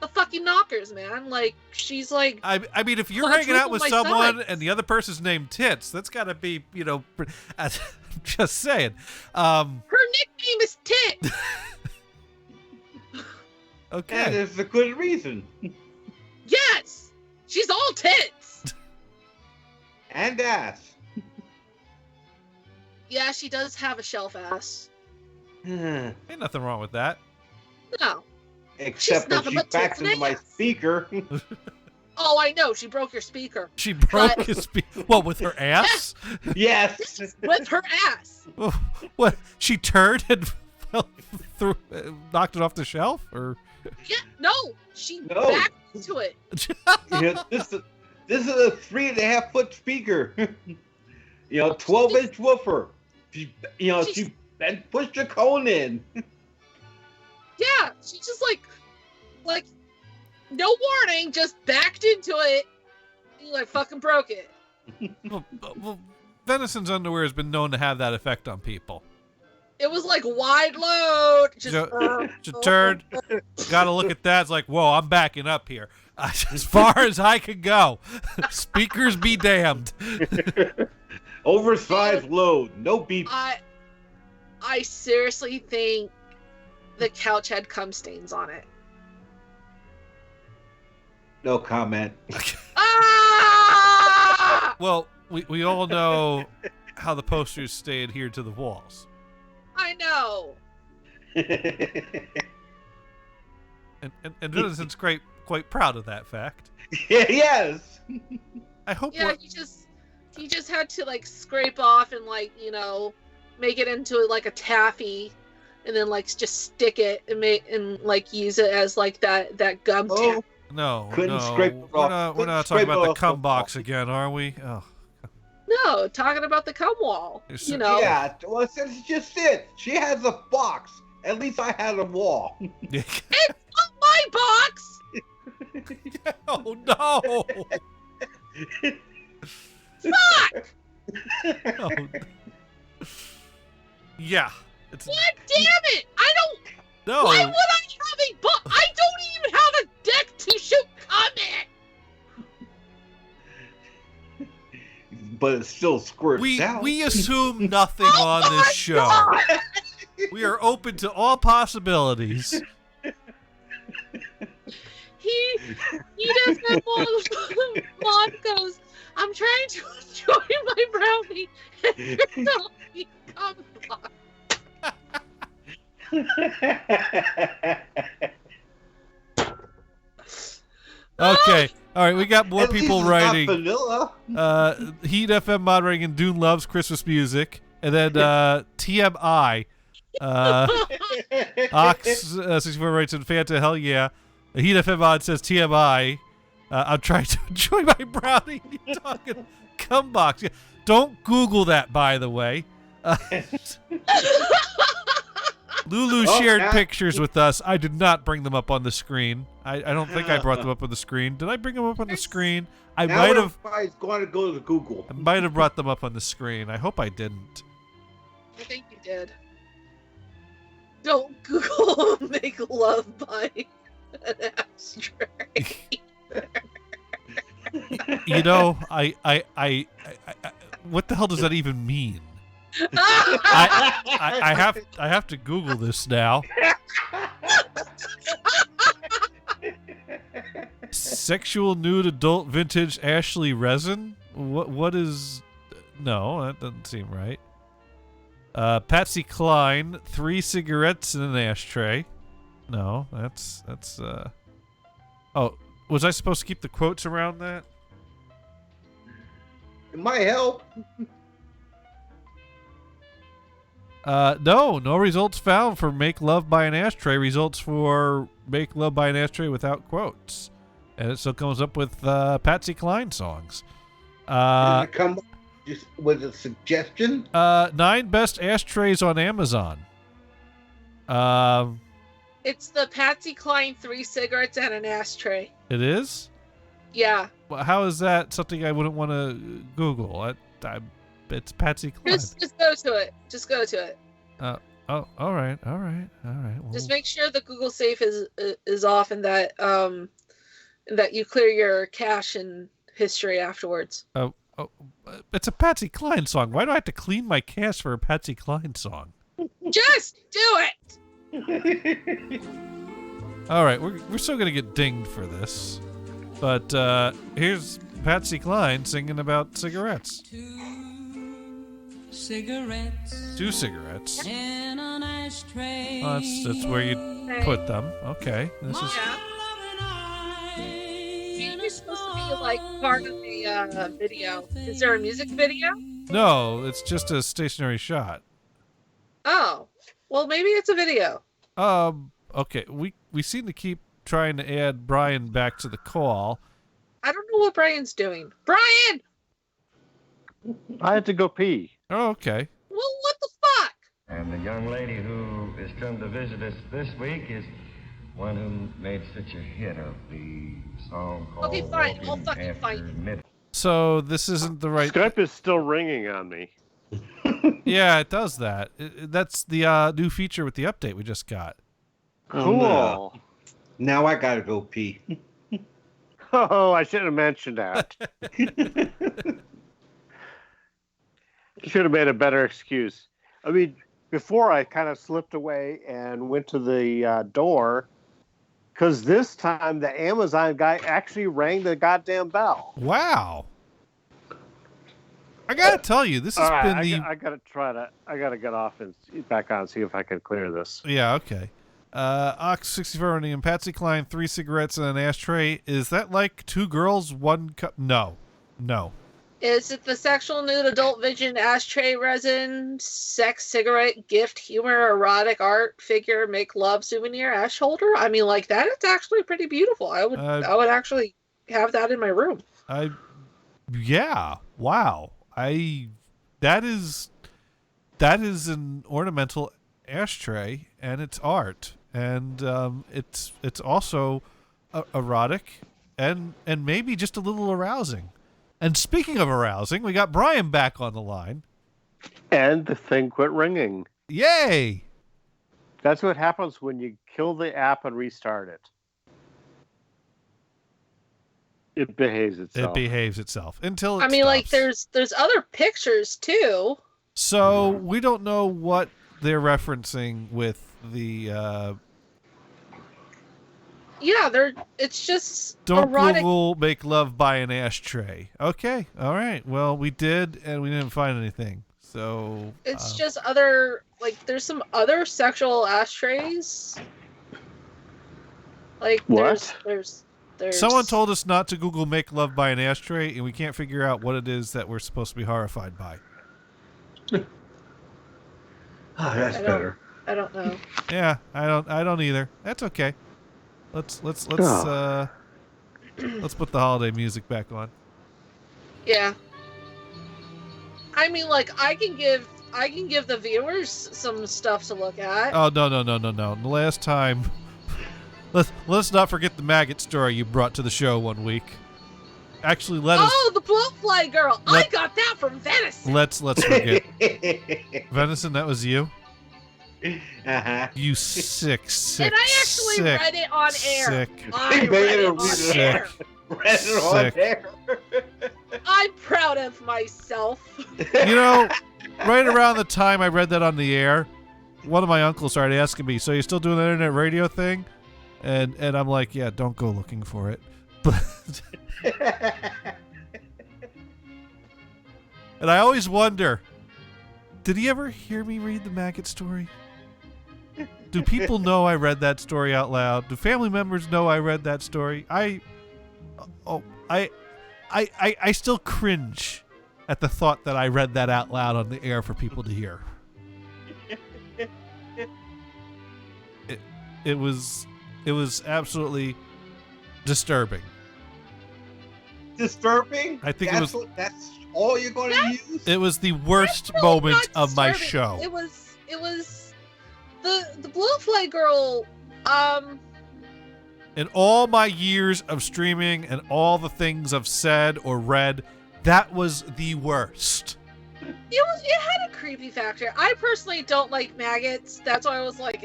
The fucking knockers, man. Like she's like I mean, if you're hanging quadruple out with my someone size. and the other person's named Tits, that's got to be, I'm just saying. her nickname is Tit. And Okay. there's a good reason. Yes, she's all tits. And ass. Yeah, she does have a shelf ass. Ain't nothing wrong with that. No. Except that nothing she but tits backs and into my ass. speaker. Oh, I know. She broke your speaker. She broke But- his what with her ass? Yes. With her ass. What? She turned and fell through, knocked it off the shelf, or? Yeah, no. She No. backed into it. This is a 3.5 foot speaker. 12-inch woofer. She pushed a cone in. Yeah, she just like, no warning, just backed into it. And you like fucking broke it. Well, Venison's underwear has been known to have that effect on people. It was like wide load. Just, She turned, got to look at that. It's like, whoa, I'm backing up here. As far as I can go. Speakers be damned. Oversized load. No beep. I seriously think the couch had cum stains on it. No comment. Ah! Well, we all know how the posters stay adhered to the walls. I know. And Vincent's quite proud of that fact. Yes. I hope. Yeah, he just had to like scrape off and like make it into like a taffy, and then like just stick it and like use it as like that gum taffy. No, Couldn't scrape it off. We're not talking about the cum box again, are we? Oh. No, talking about the cum wall. Yeah, well, it's just it. She has a box. At least I had a wall. It's not my box. Oh no! Fuck! Oh. Yeah. It's... God damn it! I don't. No. Why would I have a box? I don't even have a deck to shoot cum in. But it still squirts out. We assume nothing on this show. God. We are open to all possibilities. He does that Mom goes, I'm trying to enjoy my brownie, and you're telling me cum box. Okay. All right, we got more At least people it's not writing. vanilla. Heat FM moderating and Dune loves Christmas music. And then TMI. Ox64 writes in Fanta, hell yeah. Heat FM mod says TMI. I'm trying to enjoy my brownie. You're talking cum box. Yeah. Don't Google that, by the way. Lulu shared pictures with us. I did not bring them up on the screen. I don't think I brought them up on the screen. Did I bring them up on the screen? I might have. Everybody's going to go to Google. I might have brought them up on the screen. I hope I didn't. I think you did. Don't Google make love by an ashtray. You know, I what the hell does that even mean? I have to Google this now. Sexual nude adult vintage Ashley resin? What is? No, that doesn't seem right. Patsy Cline, 3 cigarettes in an ashtray. No, that's Oh, was I supposed to keep the quotes around that? It might help. No results found for Make Love by an Ashtray. Results for Make Love by an Ashtray without quotes. And it still comes up with Patsy Cline songs. Did it come just with a suggestion? 9 best ashtrays on Amazon. It's the Patsy Cline 3 cigarettes and an ashtray. It is? Yeah. Well, how is that something I wouldn't want to Google? It's Patsy Cline. Just go to it. Just go to it. Oh, all right. Well, Just make sure the Google Safe is off and that you clear your cache and history afterwards. Oh, it's a Patsy Cline song. Why do I have to clean my cache for a Patsy Cline song? Just do it. All right, we're still gonna get dinged for this, but here's Patsy Cline singing about cigarettes. 2 cigarettes. 2 cigarettes. In an ashtray. Oh, that's where you put them. Okay, this is. Yeah. You're supposed to be like part of the video. Is there a music video? No, it's just a stationary shot. Oh, well, maybe it's a video. Okay, we seem to keep trying to add Brian back to the call. I don't know what Brian's doing. Brian! I had to go pee. Oh, okay. Well, what the fuck? And the young lady who is come to visit us this week is one who made such a hit of the song called Okay, fine. Walking I'll fucking After fight you. Midnight. So this isn't the right. Skype is still ringing on me. Yeah, it does that. That's the new feature with the update we just got. Cool. No. Now I gotta go pee. Oh, I shouldn't have mentioned that. Should have made a better excuse. I mean, before I kind of slipped away and went to the door, because this time the Amazon guy actually rang the goddamn bell. Wow. I gotta tell you, this has All right, been the. I gotta get off and back on, see if I can clear this. Yeah, okay. Ox 64 and Patsy Cline, 3 cigarettes and an ashtray. Is that like 2 girls, 1 cup? No. Is it the sexual nude adult vision ashtray resin sex cigarette gift humor erotic art figure make love souvenir ash holder? I mean, like that. It's actually pretty beautiful. I would actually have that in my room. Yeah. Wow. That is an ornamental ashtray, and it's art, and it's also erotic, and maybe just a little arousing. And speaking of arousing, we got Brian back on the line. And the thing quit ringing. Yay! That's what happens when you kill the app and restart it. It behaves itself. Until it stops. Like there's other pictures too. So we don't know what they're referencing with the. Yeah, it's just don't erotic. Google make love by an ashtray. Okay, all right. Well, we did, and we didn't find anything. So it's just other, like, there's some other sexual ashtrays. Like what? There's someone told us not to Google make love by an ashtray, and we can't figure out what it is that we're supposed to be horrified by. That's better. I don't know. Yeah, I don't either. That's okay. Let's let's put the holiday music back on. Yeah. I mean, like, I can give the viewers some stuff to look at. Oh no. The last time, let's not forget the maggot story you brought to the show one week. Actually, the blowfly girl. I got that from Venison. Let's forget. Venison, that was you? Uh-huh. You sick. And I actually read it on air. Sick. I read it on air. Read it on air. I'm proud of myself. You know, right around the time I read that on the air, one of my uncles started asking me, "So you still doing the internet radio thing?" And I'm like, "Yeah, don't go looking for it." But and I always wonder, did he ever hear me read the maggot story? Do people know I read that story out loud? Do family members know I read that story? I still cringe at the thought that I read that out loud on the air for people to hear. It was absolutely disturbing. Disturbing? I think that's all you're going to use? It was the worst moment of my show. It was the blowfly girl. In all my years of streaming and all the things I've said or read, that was the worst. It had a creepy factor. I personally don't like maggots. That's why I was like,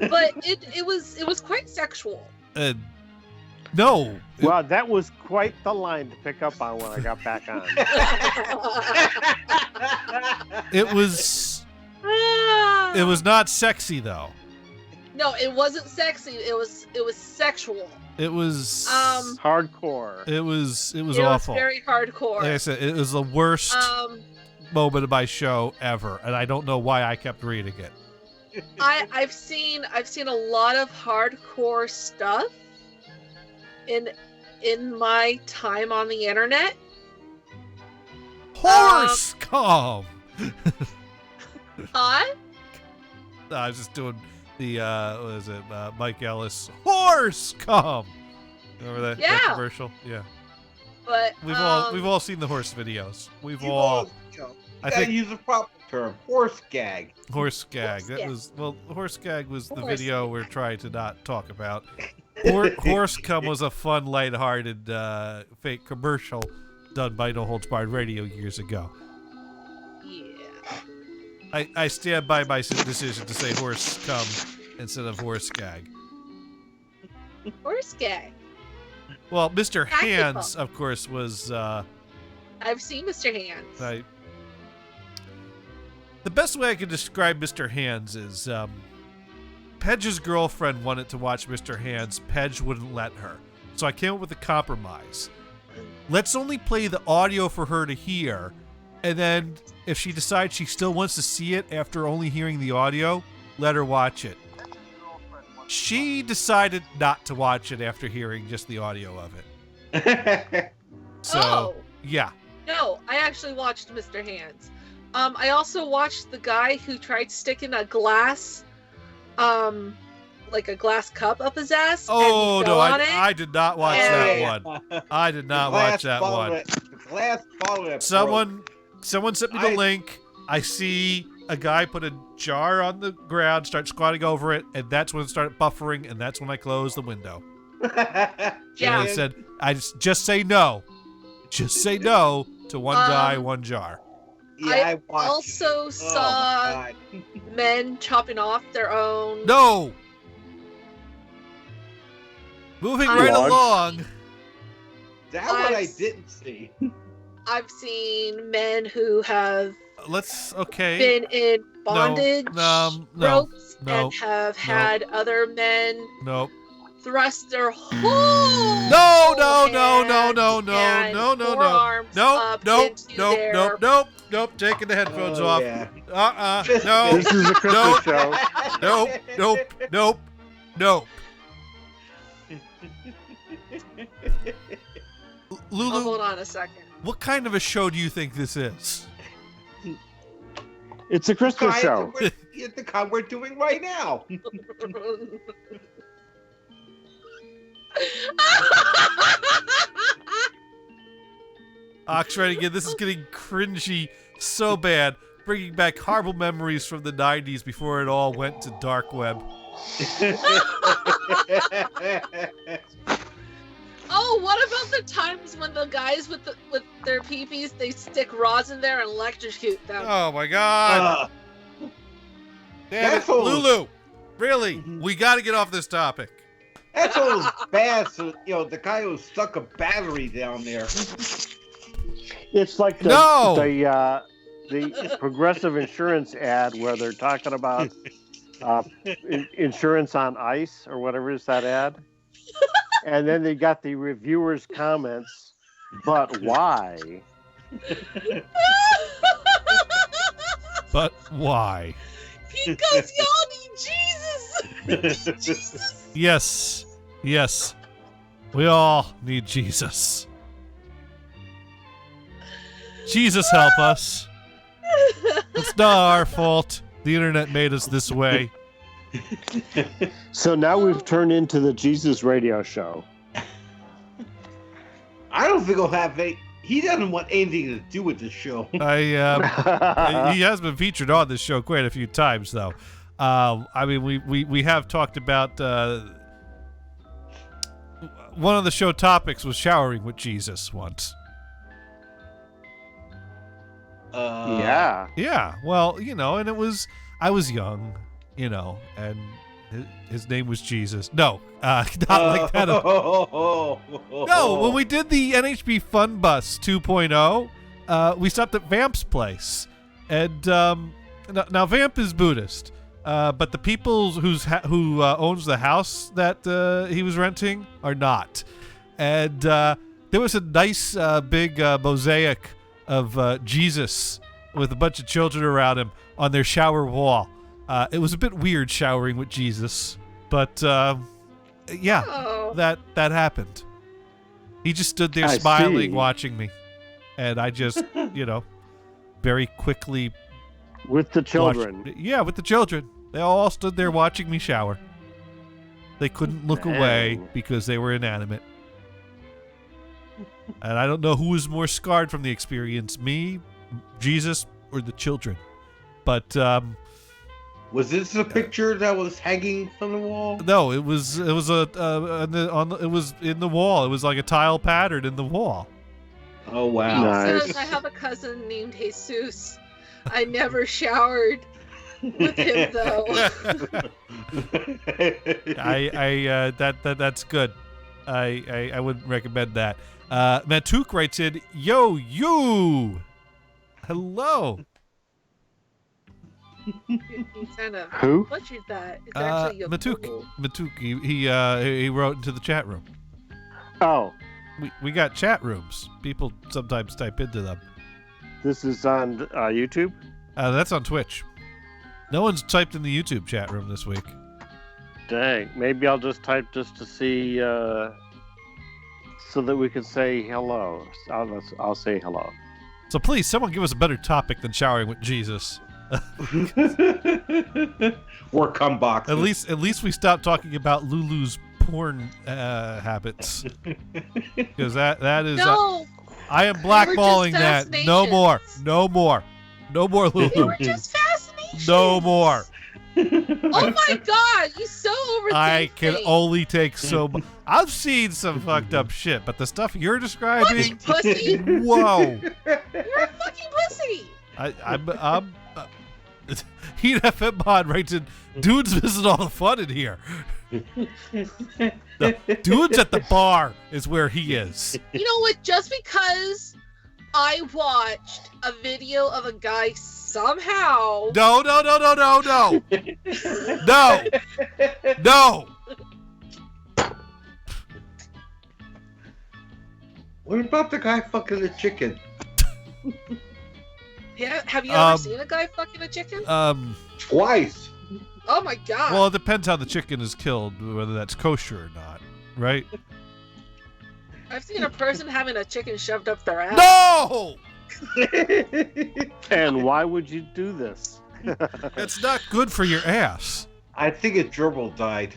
but it was quite sexual. No. Wow, that was quite the line to pick up on when I got back on. It was not sexy though. No, it wasn't sexy. It was sexual. It was hardcore. It was awful. It was very hardcore. Like I said, it was the worst moment of my show ever, and I don't know why I kept reading it. I've seen a lot of hardcore stuff in my time on the internet. Horse cum. Huh? I was just doing the what is it? Mike Ellis horse cum. Remember that, that commercial? Yeah. But we've all seen the horse videos. I think use a proper term. Horse gag. Horse gag. Horse gag was the video we're trying to not talk about. Horse cum was a fun, lighthearted, fake commercial done by No Holds Barred Radio years ago. Yeah. I stand by my decision to say horse cum instead of horse gag. Horse gag. Well, Mr. Hands, of course, was... I've seen Mr. Hands. The best way I could describe Mr. Hands is... Pedge's girlfriend wanted to watch Mr. Hands. Pedge wouldn't let her. So I came up with a compromise. let's only play the audio for her to hear, and then if she decides she still wants to see it after only hearing the audio, let her watch it. She decided not to watch it after hearing just the audio of it. So, yeah. No, I actually watched Mr. Hands. I also watched the guy who tried sticking a glass, like a glass cup up his ass. Oh, and he no, fell on it. I did not watch that one. I did not watch that one. Glass bottle. Someone sent me the link. I see a guy put a jar on the ground, start squatting over it, and that's when it started buffering, and that's when I closed the window. Yeah. And I said, I just say no. Just say no to one guy, one jar. Yeah, I also saw men chopping off their own. No! Moving right along. That one I didn't see. I've seen men who have been in bondage ropes and have had other men thrust their whole Nope. Taking the headphones off. Yeah. No. This is a Christmas show. Nope. Lulu, hold on a second. What kind of a show do you think this is? It's a Christmas show. It's the kind we're doing right now. Oxford again, this is getting cringy so bad, bringing back horrible memories from the 90s before it all went to dark web. Oh, what about the times when the guys with their peepees, they stick rods in there and electrocute them? Oh my god! Damn it, Lulu! Really? We got to get off this topic. That's almost bad. So the guy who stuck a battery down there. It's like the Progressive Insurance ad where they're talking about insurance on ice or whatever is that ad. And then they got the reviewers' comments, but why? But why? Because y'all need Jesus! We need Jesus! Yes. We all need Jesus. Jesus help us. It's not our fault. The internet made us this way. So now we've turned into the Jesus radio show. I don't think he'll have he doesn't want anything to do with this show. He has been featured on this show quite a few times, though. I mean, we have talked about one of the show topics was showering with Jesus once. Yeah. Well, and I was young, and his name was Jesus. No, not like that. No, when we did the NHB Fun Bus 2.0, we stopped at Vamp's place, and now Vamp is Buddhist, but the people who owns the house that he was renting are not, and there was a nice big mosaic of Jesus with a bunch of children around him on their shower wall. It was a bit weird showering with Jesus, but that happened. He just stood there smiling, watching me, and I just, very quickly with the children. With the children. They all stood there watching me shower. They couldn't look away because they were inanimate. And I don't know who was more scarred from the experience, me, Jesus, or the children. But was this a picture that was hanging from the wall? No, it was it was in the wall. It was like a tile pattern in the wall. Oh wow! Nice. Says I have a cousin named Jesus. I never showered with him though. That's good. I wouldn't recommend that. Matuk writes in, "Yo, you, hello." Who? What's that? It's actually Matuk. He wrote into the chat room. Oh, we got chat rooms. People sometimes type into them. This is on YouTube? That's on Twitch. No one's typed in the YouTube chat room this week. Dang. Maybe I'll just type just to see so that we can say hello. I'll say hello. So please, someone give us a better topic than showering with Jesus. Or cum boxes. At least we stop talking about Lulu's porn habits. Because that is No, I am blackballing just that. No more. fascinations. No more. No more they Lulu. were just fascinations. No more. Oh my god, you so overthink I can things. only take so much. I've seen some fucked up shit, but the stuff you're Fucking describing, pussy. whoa. You're a fucking pussy. I'm Heat FM Mod writes in, dude's missing all the fun in here. The dude's at the bar is where he is. You know what? Just because I watched a video of a guy somehow. No. No. What about the guy fucking the chicken? Yeah, have you ever seen a guy fucking a chicken? Twice. Oh my god. Well, it depends how the chicken is killed, whether that's kosher or not, right? I've seen a person having a chicken shoved up their ass. No! And why would you do this? It's not good for your ass. I think a gerbil died.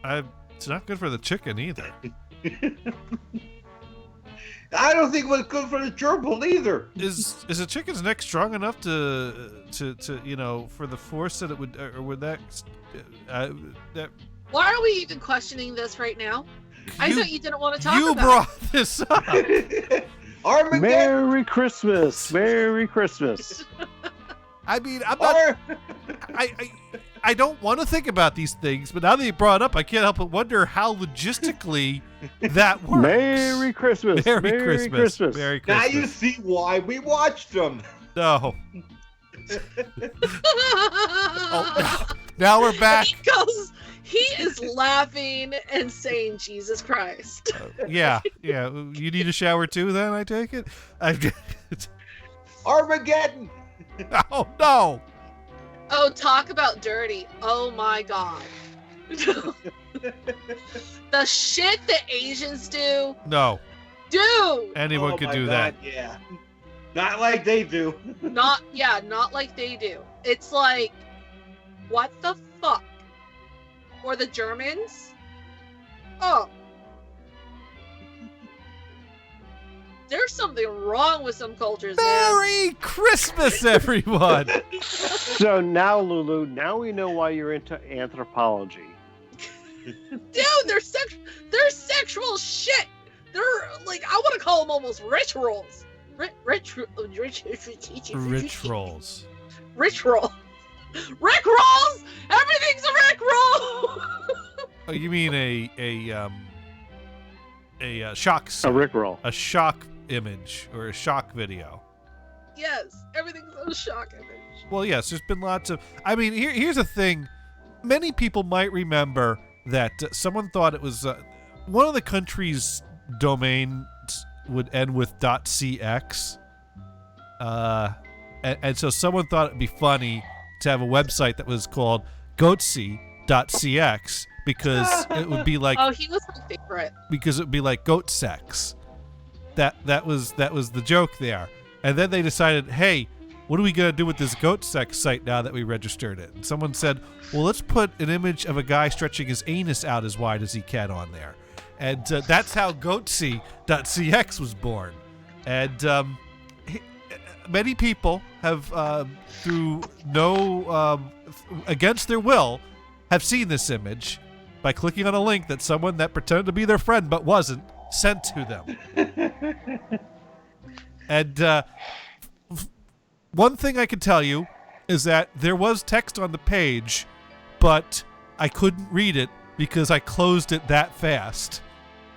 It's not good for the chicken either. I don't think it was good for the gerbil either. Is a chicken's neck strong enough to for the force that it would, or would that Why are we even questioning this right now? I thought you didn't want to talk you about brought this up. Armageddon. Merry Christmas. Merry Christmas. I mean, I'm not. I don't want to think about these things, but now that you brought it up, I can't help but wonder how logistically that works. Merry Christmas. Merry Christmas. Merry Now Christmas. you see why we watched them. No. Oh, now we're back. He is laughing and saying, Jesus Christ. Yeah. You need a shower too, then, I take it? Armageddon. Oh, no. Oh, talk about dirty. Oh my god. The shit that Asians do. No. Dude. Anyone Oh could my do God, that. Yeah. Not like they do. Not like they do. It's like, what the fuck? Or the Germans? Oh. There's something wrong with some cultures, man. Merry Christmas, everyone. So now, Lulu, now we know why you're into anthropology. Dude, they're sexual shit. They're like, I want to call them almost rituals. Rituals. Ritual. Rick rolls. Everything's a Rick roll. Oh, you mean a shock? A Rickroll. A shock image or a shock video? Yes, everything's a shock image. Well, yes. There's been lots of. I mean, here's the thing. Many people might remember that someone thought it was one of the country's domains would end with .cx, and so someone thought it'd be funny to have a website that was called goatsy.cx because it would be like Oh, he was my favorite. because it would be like goat sex. That was the joke there. And then they decided, hey, what are we gonna do with this goat sex site now that we registered it? And someone said, well, let's put an image of a guy stretching his anus out as wide as he can on there. And that's how goatsy.cx was born. And many people have, through against their will, have seen this image by clicking on a link that someone that pretended to be their friend but wasn't sent to them. And one thing I can tell you is that there was text on the page, but I couldn't read it because I closed it that fast.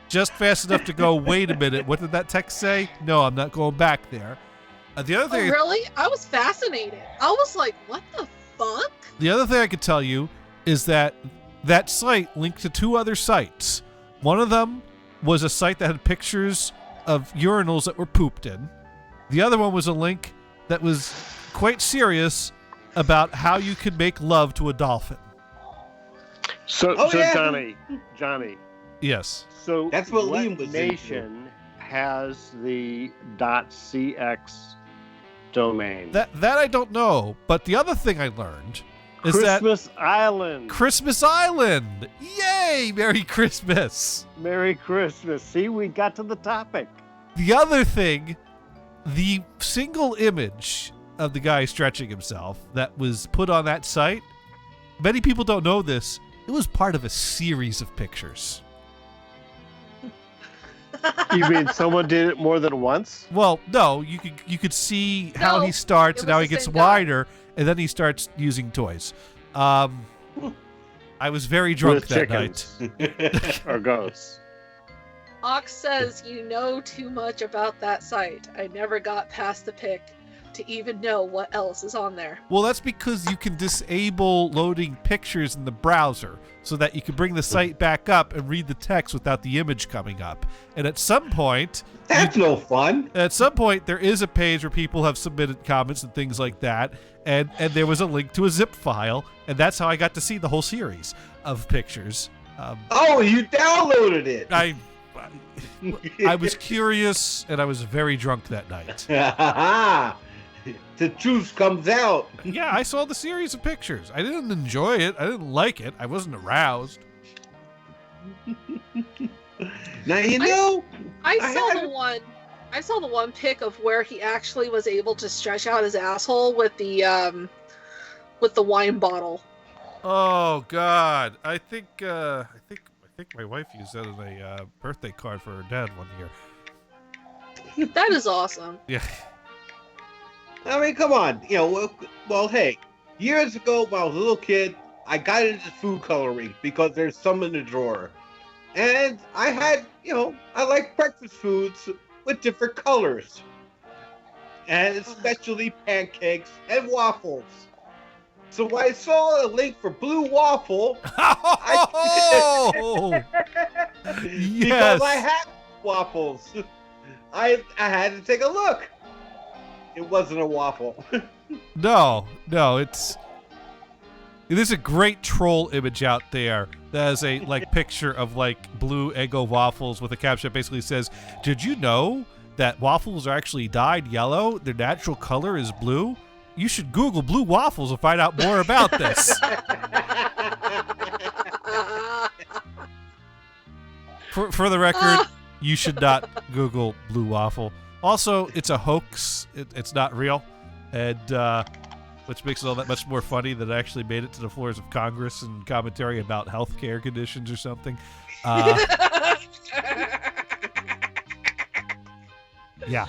Just fast enough to go, wait a minute, what did that text say? No, I'm not going back there. The other Oh, thing, really? I was fascinated. I was like, what the fuck? The other thing I could tell you is that that site linked to two other sites. One of them was a site that had pictures of urinals that were pooped in. The other one was a link that was quite serious about how you could make love to a dolphin. So yeah. Johnny. Yes. So That's what Liam was nation has the .cx domain? That I don't know, but the other thing I learned is Christmas Island. Christmas Island. Yay! Merry Christmas. Merry Christmas. See, we got to the topic. The other thing, the single image of the guy stretching himself that was put on that site, many people don't know this, it was part of a series of pictures. You mean someone did it more than once? Well, no, you could see how he starts and how he gets wider, and then he starts using toys. I was very drunk With that chickens. night. Or ghosts. Ox says you know too much about that site. I never got past the pic to even know what else is on there. Well, that's because you can disable loading pictures in the browser so that you can bring the site back up and read the text without the image coming up. And at some point... That's no fun. At some point, there is a page where people have submitted comments and things like that, and there was a link to a zip file, and that's how I got to see the whole series of pictures. Oh, you downloaded it. I was curious, and I was very drunk that night. The truth comes out. Yeah, I saw the series of pictures. I didn't enjoy it. I didn't like it. I wasn't aroused. Now you know. I saw the one pic of where he actually was able to stretch out his asshole with the wine bottle. Oh God! I think my wife used that as a birthday card for her dad one year. That is awesome. Yeah. I mean, come on. You know, well, hey, years ago when I was a little kid, I got into food coloring because there's some in the drawer. And I had, I like breakfast foods with different colors. And especially pancakes and waffles. So when I saw a link for blue waffle, Yes. because I had waffles, I had to take a look. It wasn't a waffle. No, there's a great troll image out there that has a picture of blue Eggo waffles with a caption that basically says, "Did you know that waffles are actually dyed yellow? Their natural color is blue. You should Google blue waffles and find out more about this." For the record, you should not Google blue waffle. Also, it's a hoax. It's not real, and which makes it all that much more funny that it actually made it to the floors of Congress and commentary about healthcare conditions or something. Yeah.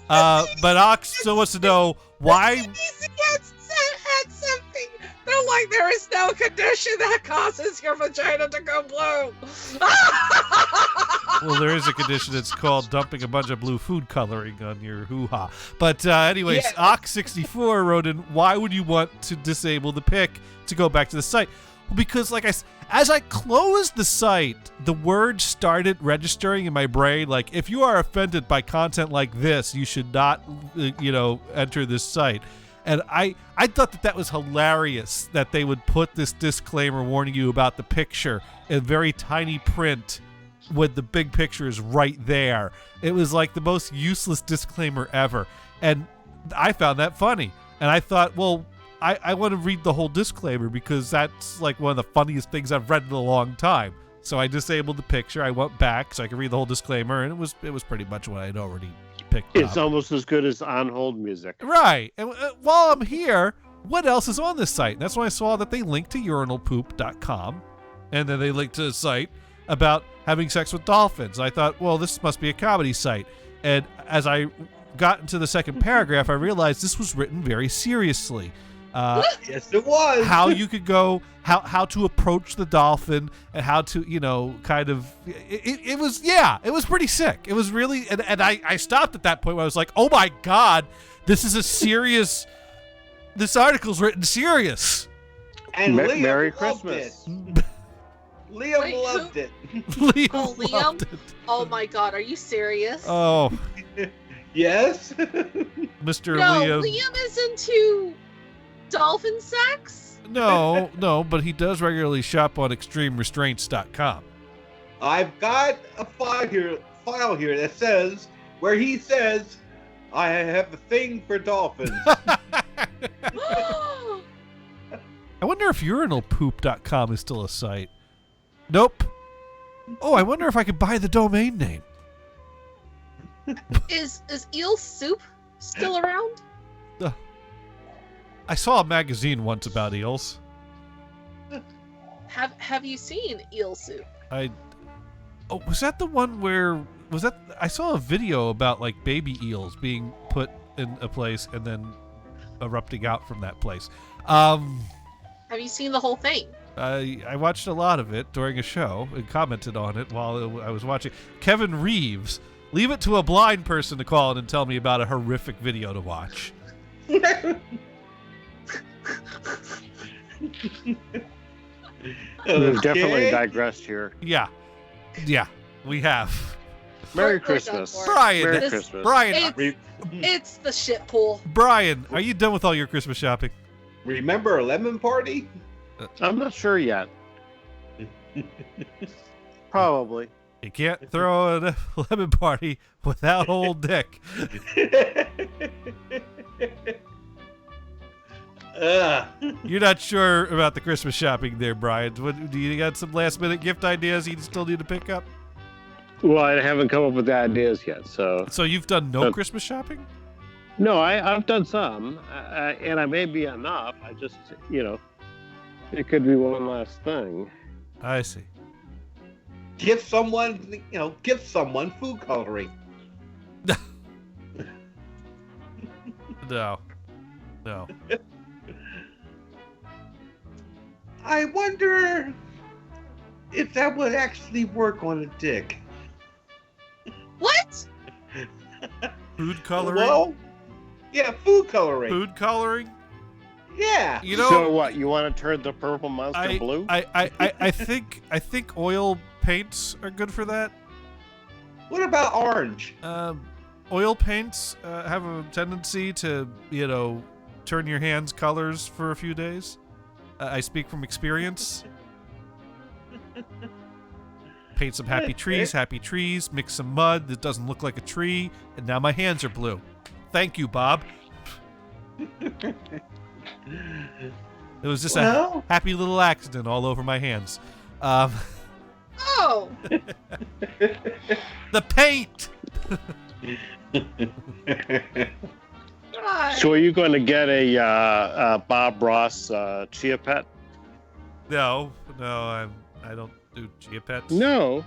But Ox still wants to know why. They're like, there is no condition that causes your vagina to go blue. Well, there is a condition that's called dumping a bunch of blue food coloring on your hoo-ha. But anyways, yeah. Ox64 wrote in, why would you want to disable the pic to go back to the site? Well, because as I closed the site, the words started registering in my brain, like, if you are offended by content like this, you should not, enter this site. And I thought that was hilarious that they would put this disclaimer warning you about the picture in very tiny print when the big picture is right there. It was like the most useless disclaimer ever. And I found that funny. And I thought, well, I want to read the whole disclaimer because that's like one of the funniest things I've read in a long time. So I disabled the picture. I went back so I could read the whole disclaimer, and it was pretty much what I'd already picked up. It's almost as good as on hold music. Right. And while I'm here, what else is on this site? And that's when I saw that they linked to urinalpoop.com, and then they linked to a site about having sex with dolphins. I thought, well, this must be a comedy site. And as I got into the second paragraph, I realized this was written very seriously. Yes, it was. How you could go, how to approach the dolphin, and how to, kind of, it was pretty sick. It was really, and I stopped at that point where I was like, oh my God, this is a serious, this article's written serious. And Merry Christmas. Liam Wait, loved it. Liam Oh, Liam? loved it. Oh my god, are you serious? Oh, Yes. Mr. no, Liam. Liam is into dolphin sex? No, but he does regularly shop on extremerestraints.com. I've got a file here that says where he says, "I have a thing for dolphins." I wonder if urinalpoop.com is still a site. Nope. Oh, I wonder if I could buy the domain name. Is eel soup still around? I saw a magazine once about eels. Have you seen eel soup? Oh, was that the one where I saw a video about like baby eels being put in a place and then erupting out from that place. Have you seen the whole thing? I watched a lot of it during a show and commented on it while I was watching. Kevin Reeves, leave it to a blind person to call in and tell me about a horrific video to watch. We've definitely digressed here. Yeah, we have. Merry Click on Christmas. for it. Brian, Merry This- Christmas. Brian, It's the shit pool. Brian, are you done with all your Christmas shopping? Remember a lemon party? I'm not sure yet. Probably. You can't throw a lemon party without old Dick. You're not sure about the Christmas shopping there, Brian. Do you got some last minute gift ideas you still need to pick up? Well, I haven't come up with the ideas yet, so. So you've done no Christmas shopping? No, I've done some, and I may be enough. I just, it could be one last thing. I see. Give someone food coloring. No. I wonder if that would actually work on a dick. What? Food coloring? Well, yeah, food coloring. Food coloring? Yeah. You know, So what? You want to turn the purple monster blue? I think oil paints are good for that. What about orange? Oil paints have a tendency to, turn your hands colors for a few days. I speak from experience. Paint some happy trees, mix some mud that doesn't look like a tree, and now my hands are blue. Thank you, Bob. It was just a happy little accident all over my hands. Oh. The paint! God. So are you going to get a Bob Ross Chia Pet? No, I don't do Chia Pets. No.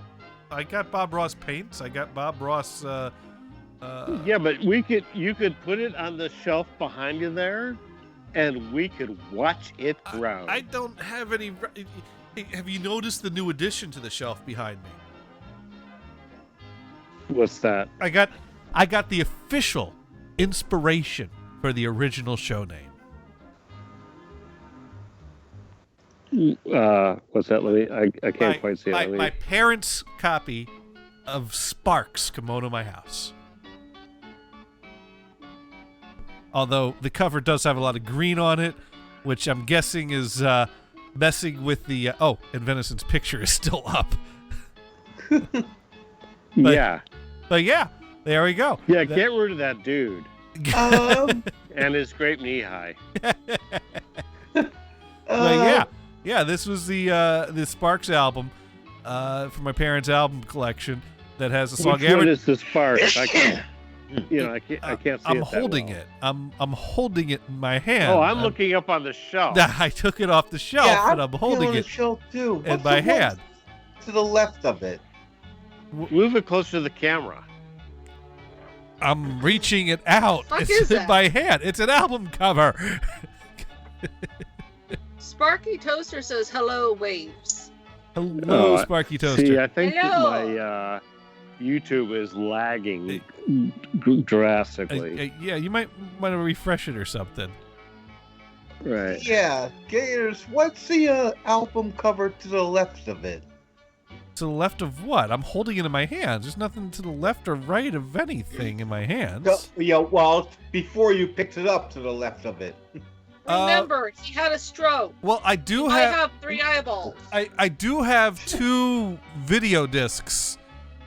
I got Bob Ross paints. I got Bob Ross. Yeah, but you could put it on the shelf behind you there, and we could watch it grow. I don't have any. Have you noticed the new addition to the shelf behind me? What's that? I got the official inspiration for the original show name. What's that? Let me. I can't quite see it. My parents' copy of Sparks Kimono My House. Although the cover does have a lot of green on it, which I'm guessing is messing with the. And Venison's picture is still up. Yeah. But yeah, there we go. Yeah, get rid of that dude. And his grape knee high. But yeah, this was the Sparks album from my parents' album collection that has a song. Which one is the Sparks? I can't. I can't see I'm it. holding it. I'm holding it in my hand. Oh, I'm looking up on the shelf. I took it off the shelf, and I'm holding it shelf too. in my hand. To the left of it. Move it closer to the camera. I'm reaching it out. Fuck It's is in that? my hand. It's an album cover. Sparky Toaster says hello, waves. Hello, Sparky Toaster. See, I think that Hello. my YouTube is lagging drastically. Yeah, you might want to refresh it or something. Right. Yeah, Gators. What's the album cover to the left of it? To the left of what? I'm holding it in my hands. There's nothing to the left or right of anything in my hands. Yeah, well, before you picked it up to the left of it. Remember, he had a stroke. Well, I do I have. have 3 eyeballs. I do have 2 video discs,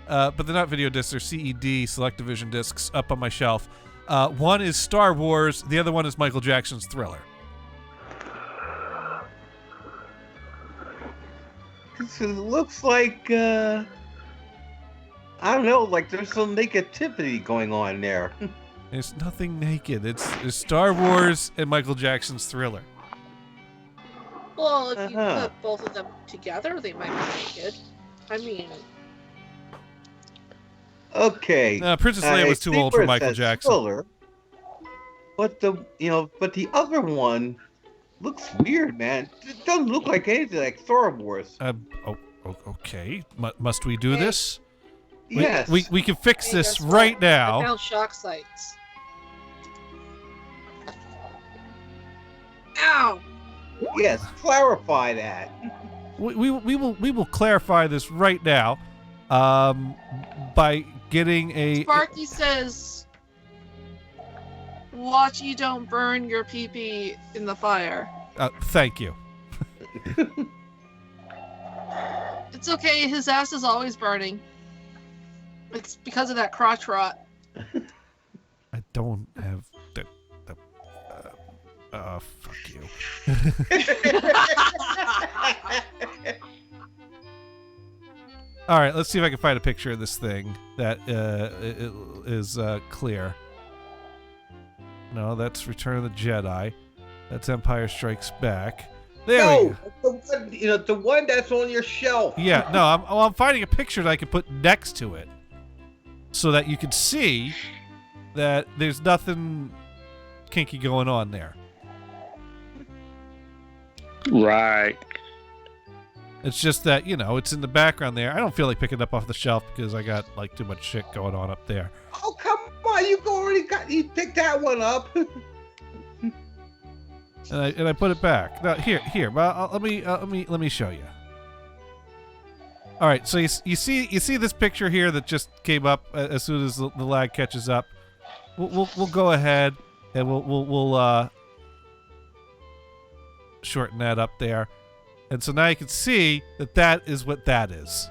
but they're not video discs. They're CED Selectavision discs up on my shelf. One is Star Wars. The other one is Michael Jackson's Thriller. It looks like, I don't know, like there's some negativity going on there. There's nothing naked. It's Star Wars and Michael Jackson's Thriller. Well, if you put both of them together, they might be naked. I mean... Okay. Princess Leia was too old for Michael Jackson. Thriller, but the other one looks weird, man. It doesn't look like anything like Star Wars. Okay. Must we do this? Yes. We can fix this right I now. found shock sites. Ow! Yes, clarify that. We will clarify this right now, by getting a. Sparky says, "Watch you don't burn your pee-pee in the fire." Thank you. It's okay. His ass is always burning. It's because of that crotch rot. I don't have the fuck you. All right, let's see if I can find a picture of this thing that is clear. No, that's Return of the Jedi. That's Empire Strikes Back. There we go. The one that's on your shelf. Yeah, no, I'm finding a picture that I can put next to it, so that you can see that there's nothing kinky going on there. Right. It's just that, it's in the background there. I don't feel like picking it up off the shelf because I got like too much shit going on up there. Oh, come on, you picked that one up. And I put it back. Now, here. Well, let me show you. All right, so you see this picture here that just came up as soon as the lag catches up. We'll go ahead and we'll shorten that up there, and so now you can see that is what that is.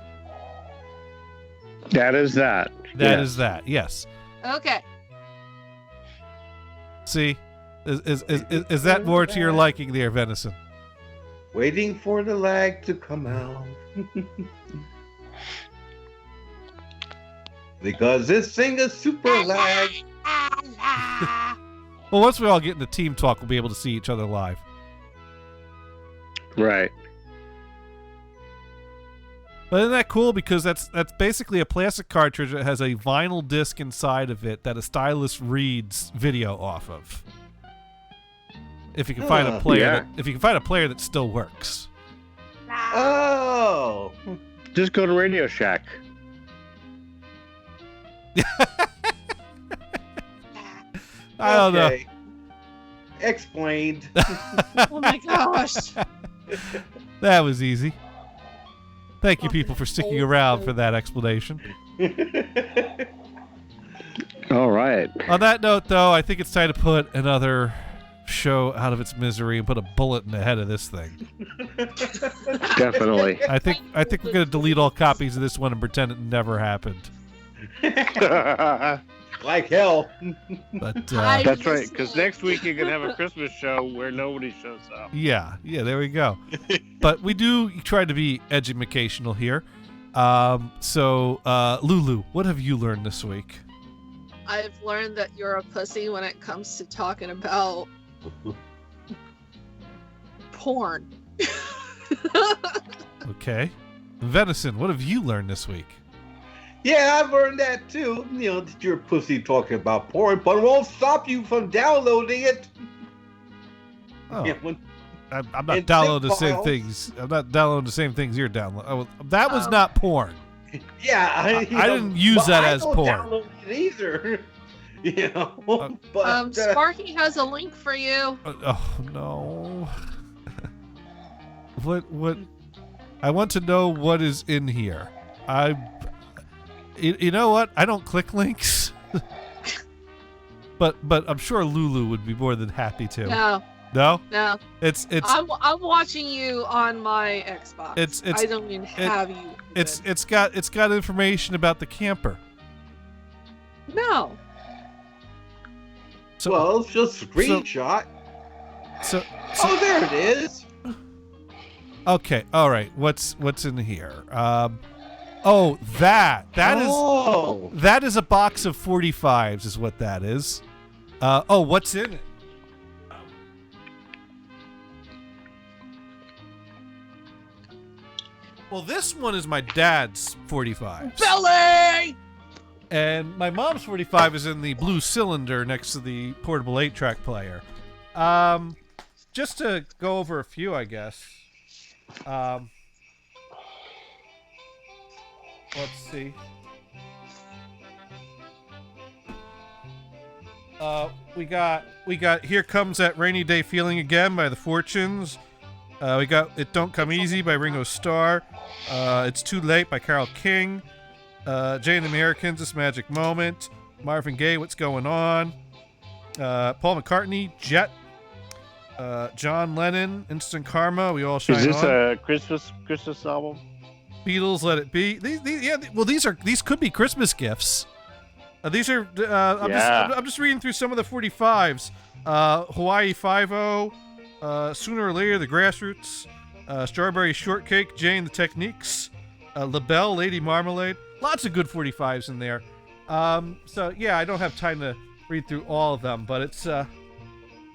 That is that. That is that. Yes. Okay. See, is that more to your liking there, Venison? Waiting for the lag to come out. Because this thing is super lag. Well, once we all get into team talk, we'll be able to see each other live. Right. But isn't that cool? Because that's basically a plastic cartridge that has a vinyl disc inside of it that a stylus reads video off of. If you can find a player, that still works. Oh. Just go to Radio Shack. I don't know. Explained. Oh my gosh. That was easy. Thank you, people, for sticking around for that explanation. All right. On that note, though, I think it's time to put another show out of its misery and put a bullet in the head of this thing. Definitely. I think we're going to delete all copies of this one and pretend it never happened. Like hell. But that's right, because next week you're going to have a Christmas show where nobody shows up. Yeah, there we go. But we do try to be educational here. So, Lulu, what have you learned this week? I've learned that you're a pussy when it comes to talking about porn. Okay. Venison, what have you learned this week? Yeah, I've learned that too. That you're a pussy talking about porn, but it won't stop you from downloading it. Oh. Yeah, I'm not downloading the same things. I'm not downloading the same things you're downloading. That was not porn. Yeah, I didn't use that as porn. I don't download it either. But Sparky has a link for you. Oh no. What? I want to know what is in here. You know what? I don't click links. But I'm sure Lulu would be more than happy to. No. No? No. It's I'm watching you on my Xbox. I don't even have you. It's got information about the camper. No. So, well, it's just a screenshot. So there it is. Okay, all right. What's in here? That is a box of 45s, is what that is. What's in it? Well, this one is my dad's 45. Billy! And my mom's 45 is in the blue cylinder next to the portable 8-track player. Just to go over a few, I guess. Let's see. We got Here Comes That Rainy Day Feeling Again by The Fortunes. We got It Don't Come Easy by Ringo Starr. It's Too Late by Carole King. Jay and the Americans, This Magic Moment. Marvin Gaye, What's Going On. Paul McCartney, Jet. John Lennon, Instant Karma, We All Shine On. Is this a Christmas album? Beatles, Let It Be. These could be Christmas gifts. These are. I'm just reading through some of the 45s. Hawaii Five-0, Sooner or Later, The Grassroots, Strawberry Shortcake, Jay and the Techniques, LaBelle, Lady Marmalade. Lots of good 45s in there. So yeah, I don't have time to read through all of them, but it's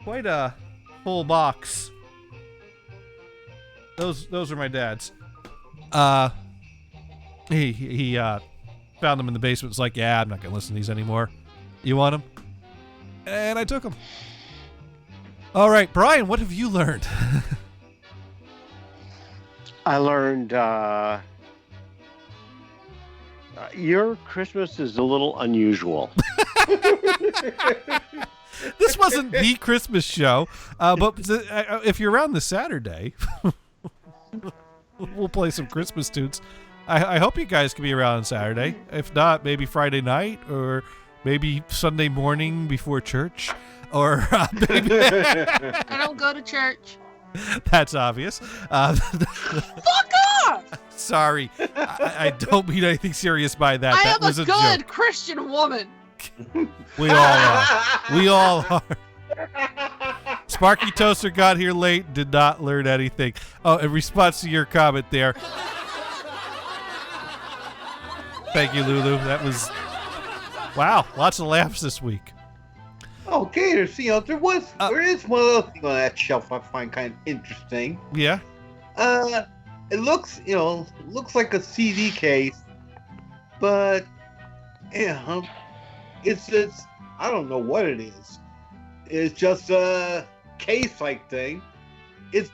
quite a full box. Those are my dad's. He found them in the basement. Was like, yeah, I'm not gonna listen to these anymore. You want them? And I took them. All right, Brian, what have you learned? I learned your Christmas is a little unusual. This wasn't the Christmas show, but if you're around this Saturday, we'll play some Christmas tunes. I hope you guys can be around on Saturday. If not, maybe Friday night or maybe Sunday morning before church. Or maybe I don't go to church. That's obvious. Fuck off! Sorry, I don't mean anything serious by that. I That am was a a good joke. Christian woman. We all are. We all are. Sparky Toaster got here late, did not learn anything. Oh, in response to your comment there. Thank you, Lulu. That was... Wow, lots of laughs this week. Okay, there is one other thing on that shelf I find kind of interesting. Yeah? It looks like a CD case, but it's I don't know what it is. It's just a case-like thing. It's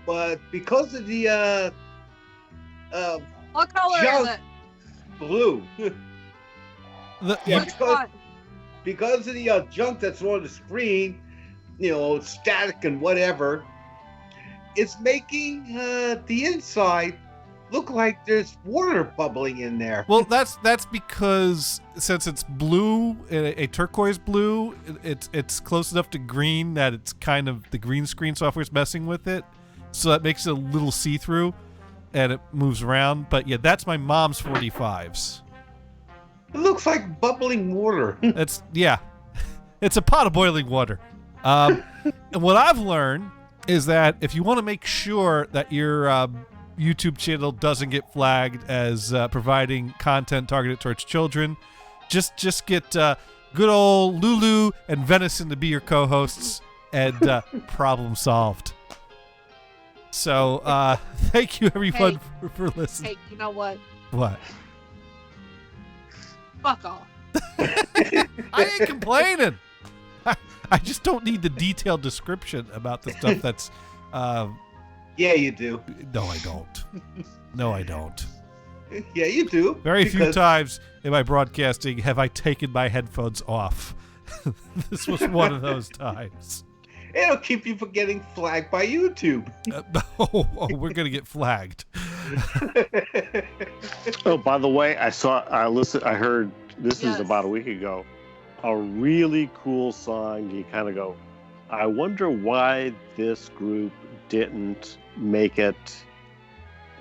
but because of the What color is it? blue. Which one? Because of the junk that's on the screen, static and whatever, it's making the inside look like there's water bubbling in there. Well, that's because since it's blue, a turquoise blue, it's close enough to green that it's kind of the green screen software's messing with it, so that makes it a little see-through, and it moves around. But yeah, that's my mom's 45s. It looks like bubbling water. It's a pot of boiling water. And what I've learned is that if you want to make sure that your YouTube channel doesn't get flagged as providing content targeted towards children, just get good old Lulu and Venison to be your co-hosts, and problem solved. So thank you everyone for listening. Hey, you know what? What? Fuck off. I ain't complaining. I just don't need the detailed description about the stuff that's... Yeah, you do. No, I don't. No, I don't. Yeah, you do. Very few times in my broadcasting have I taken my headphones off. This was one of those times. It'll keep you from getting flagged by YouTube. We're going to get flagged. Oh, by the way, I heard this is Yes. about a week ago, a really cool song. You kind of go, I wonder why this group didn't make it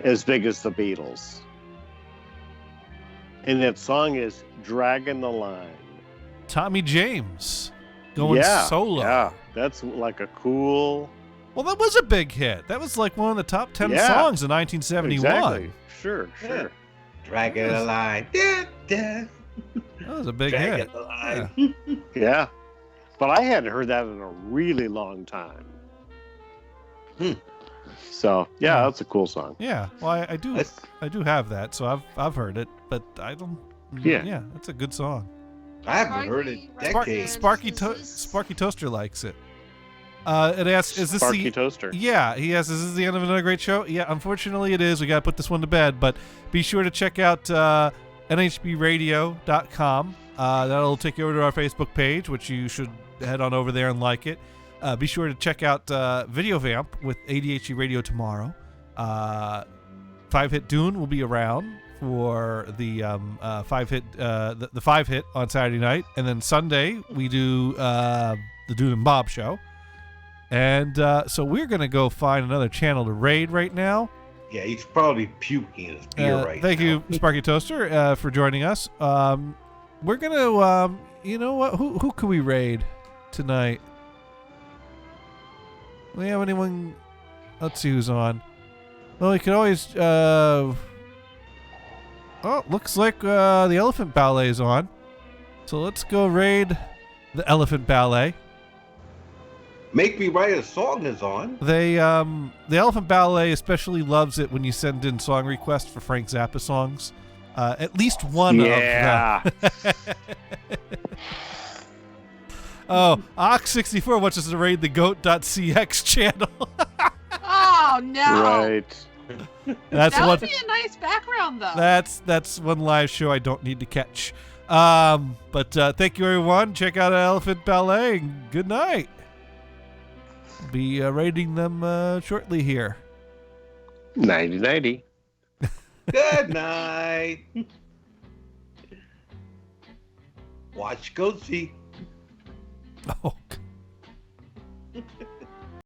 as big as the Beatles. And that song is Dragging the Line. Tommy James going solo. Yeah, that's like a cool. Well, that was a big hit. That was like one of the top 10 Yeah. songs in 1971. Exactly. Sure. Dragging the line. Da, da. That was a big Dragging hit. the line. Yeah. But I hadn't heard that in a really long time. So yeah, that's a cool song. Yeah. Well, I do have that, so I've heard it, but I don't. Yeah. That's a good song. I haven't heard it in decades. Sparky Toaster likes it. It asks, is this Sparky the Toaster. Yeah, he asks, is this the end of another great show? Yeah, unfortunately it is. We got to put this one to bed, but be sure to check out nhbradio.com. That'll take you over to our Facebook page, which you should head on over there and like it. Be sure to check out Video Vamp with ADHD Radio tomorrow. 5-Hit Dune will be around for the 5-Hit the 5-Hit on Saturday night, and then Sunday we do the Dune and Bob show. And so we're gonna go find another channel to raid right now. Yeah, he's probably puking in his beer right Thank now. you, Sparky Toaster, for joining us. We're gonna, you know what? Who could we raid tonight? Do we have anyone? Let's see who's on. Well, we could always. Oh, looks like the Elephant Ballet is on. So let's go raid the Elephant Ballet. Make Me Write a Song is on. They, the Elephant Ballet especially loves it when you send in song requests for Frank Zappa songs. At least one of them. Oh, Ox64 wants us to raid the goat.cx channel. Oh no! Right. That's That one. would be a nice background, though. That's one live show I don't need to catch. But thank you, everyone. Check out Elephant Ballet. And good night. Be raiding them shortly here. 90-90. Good night. Watch, go see. Oh.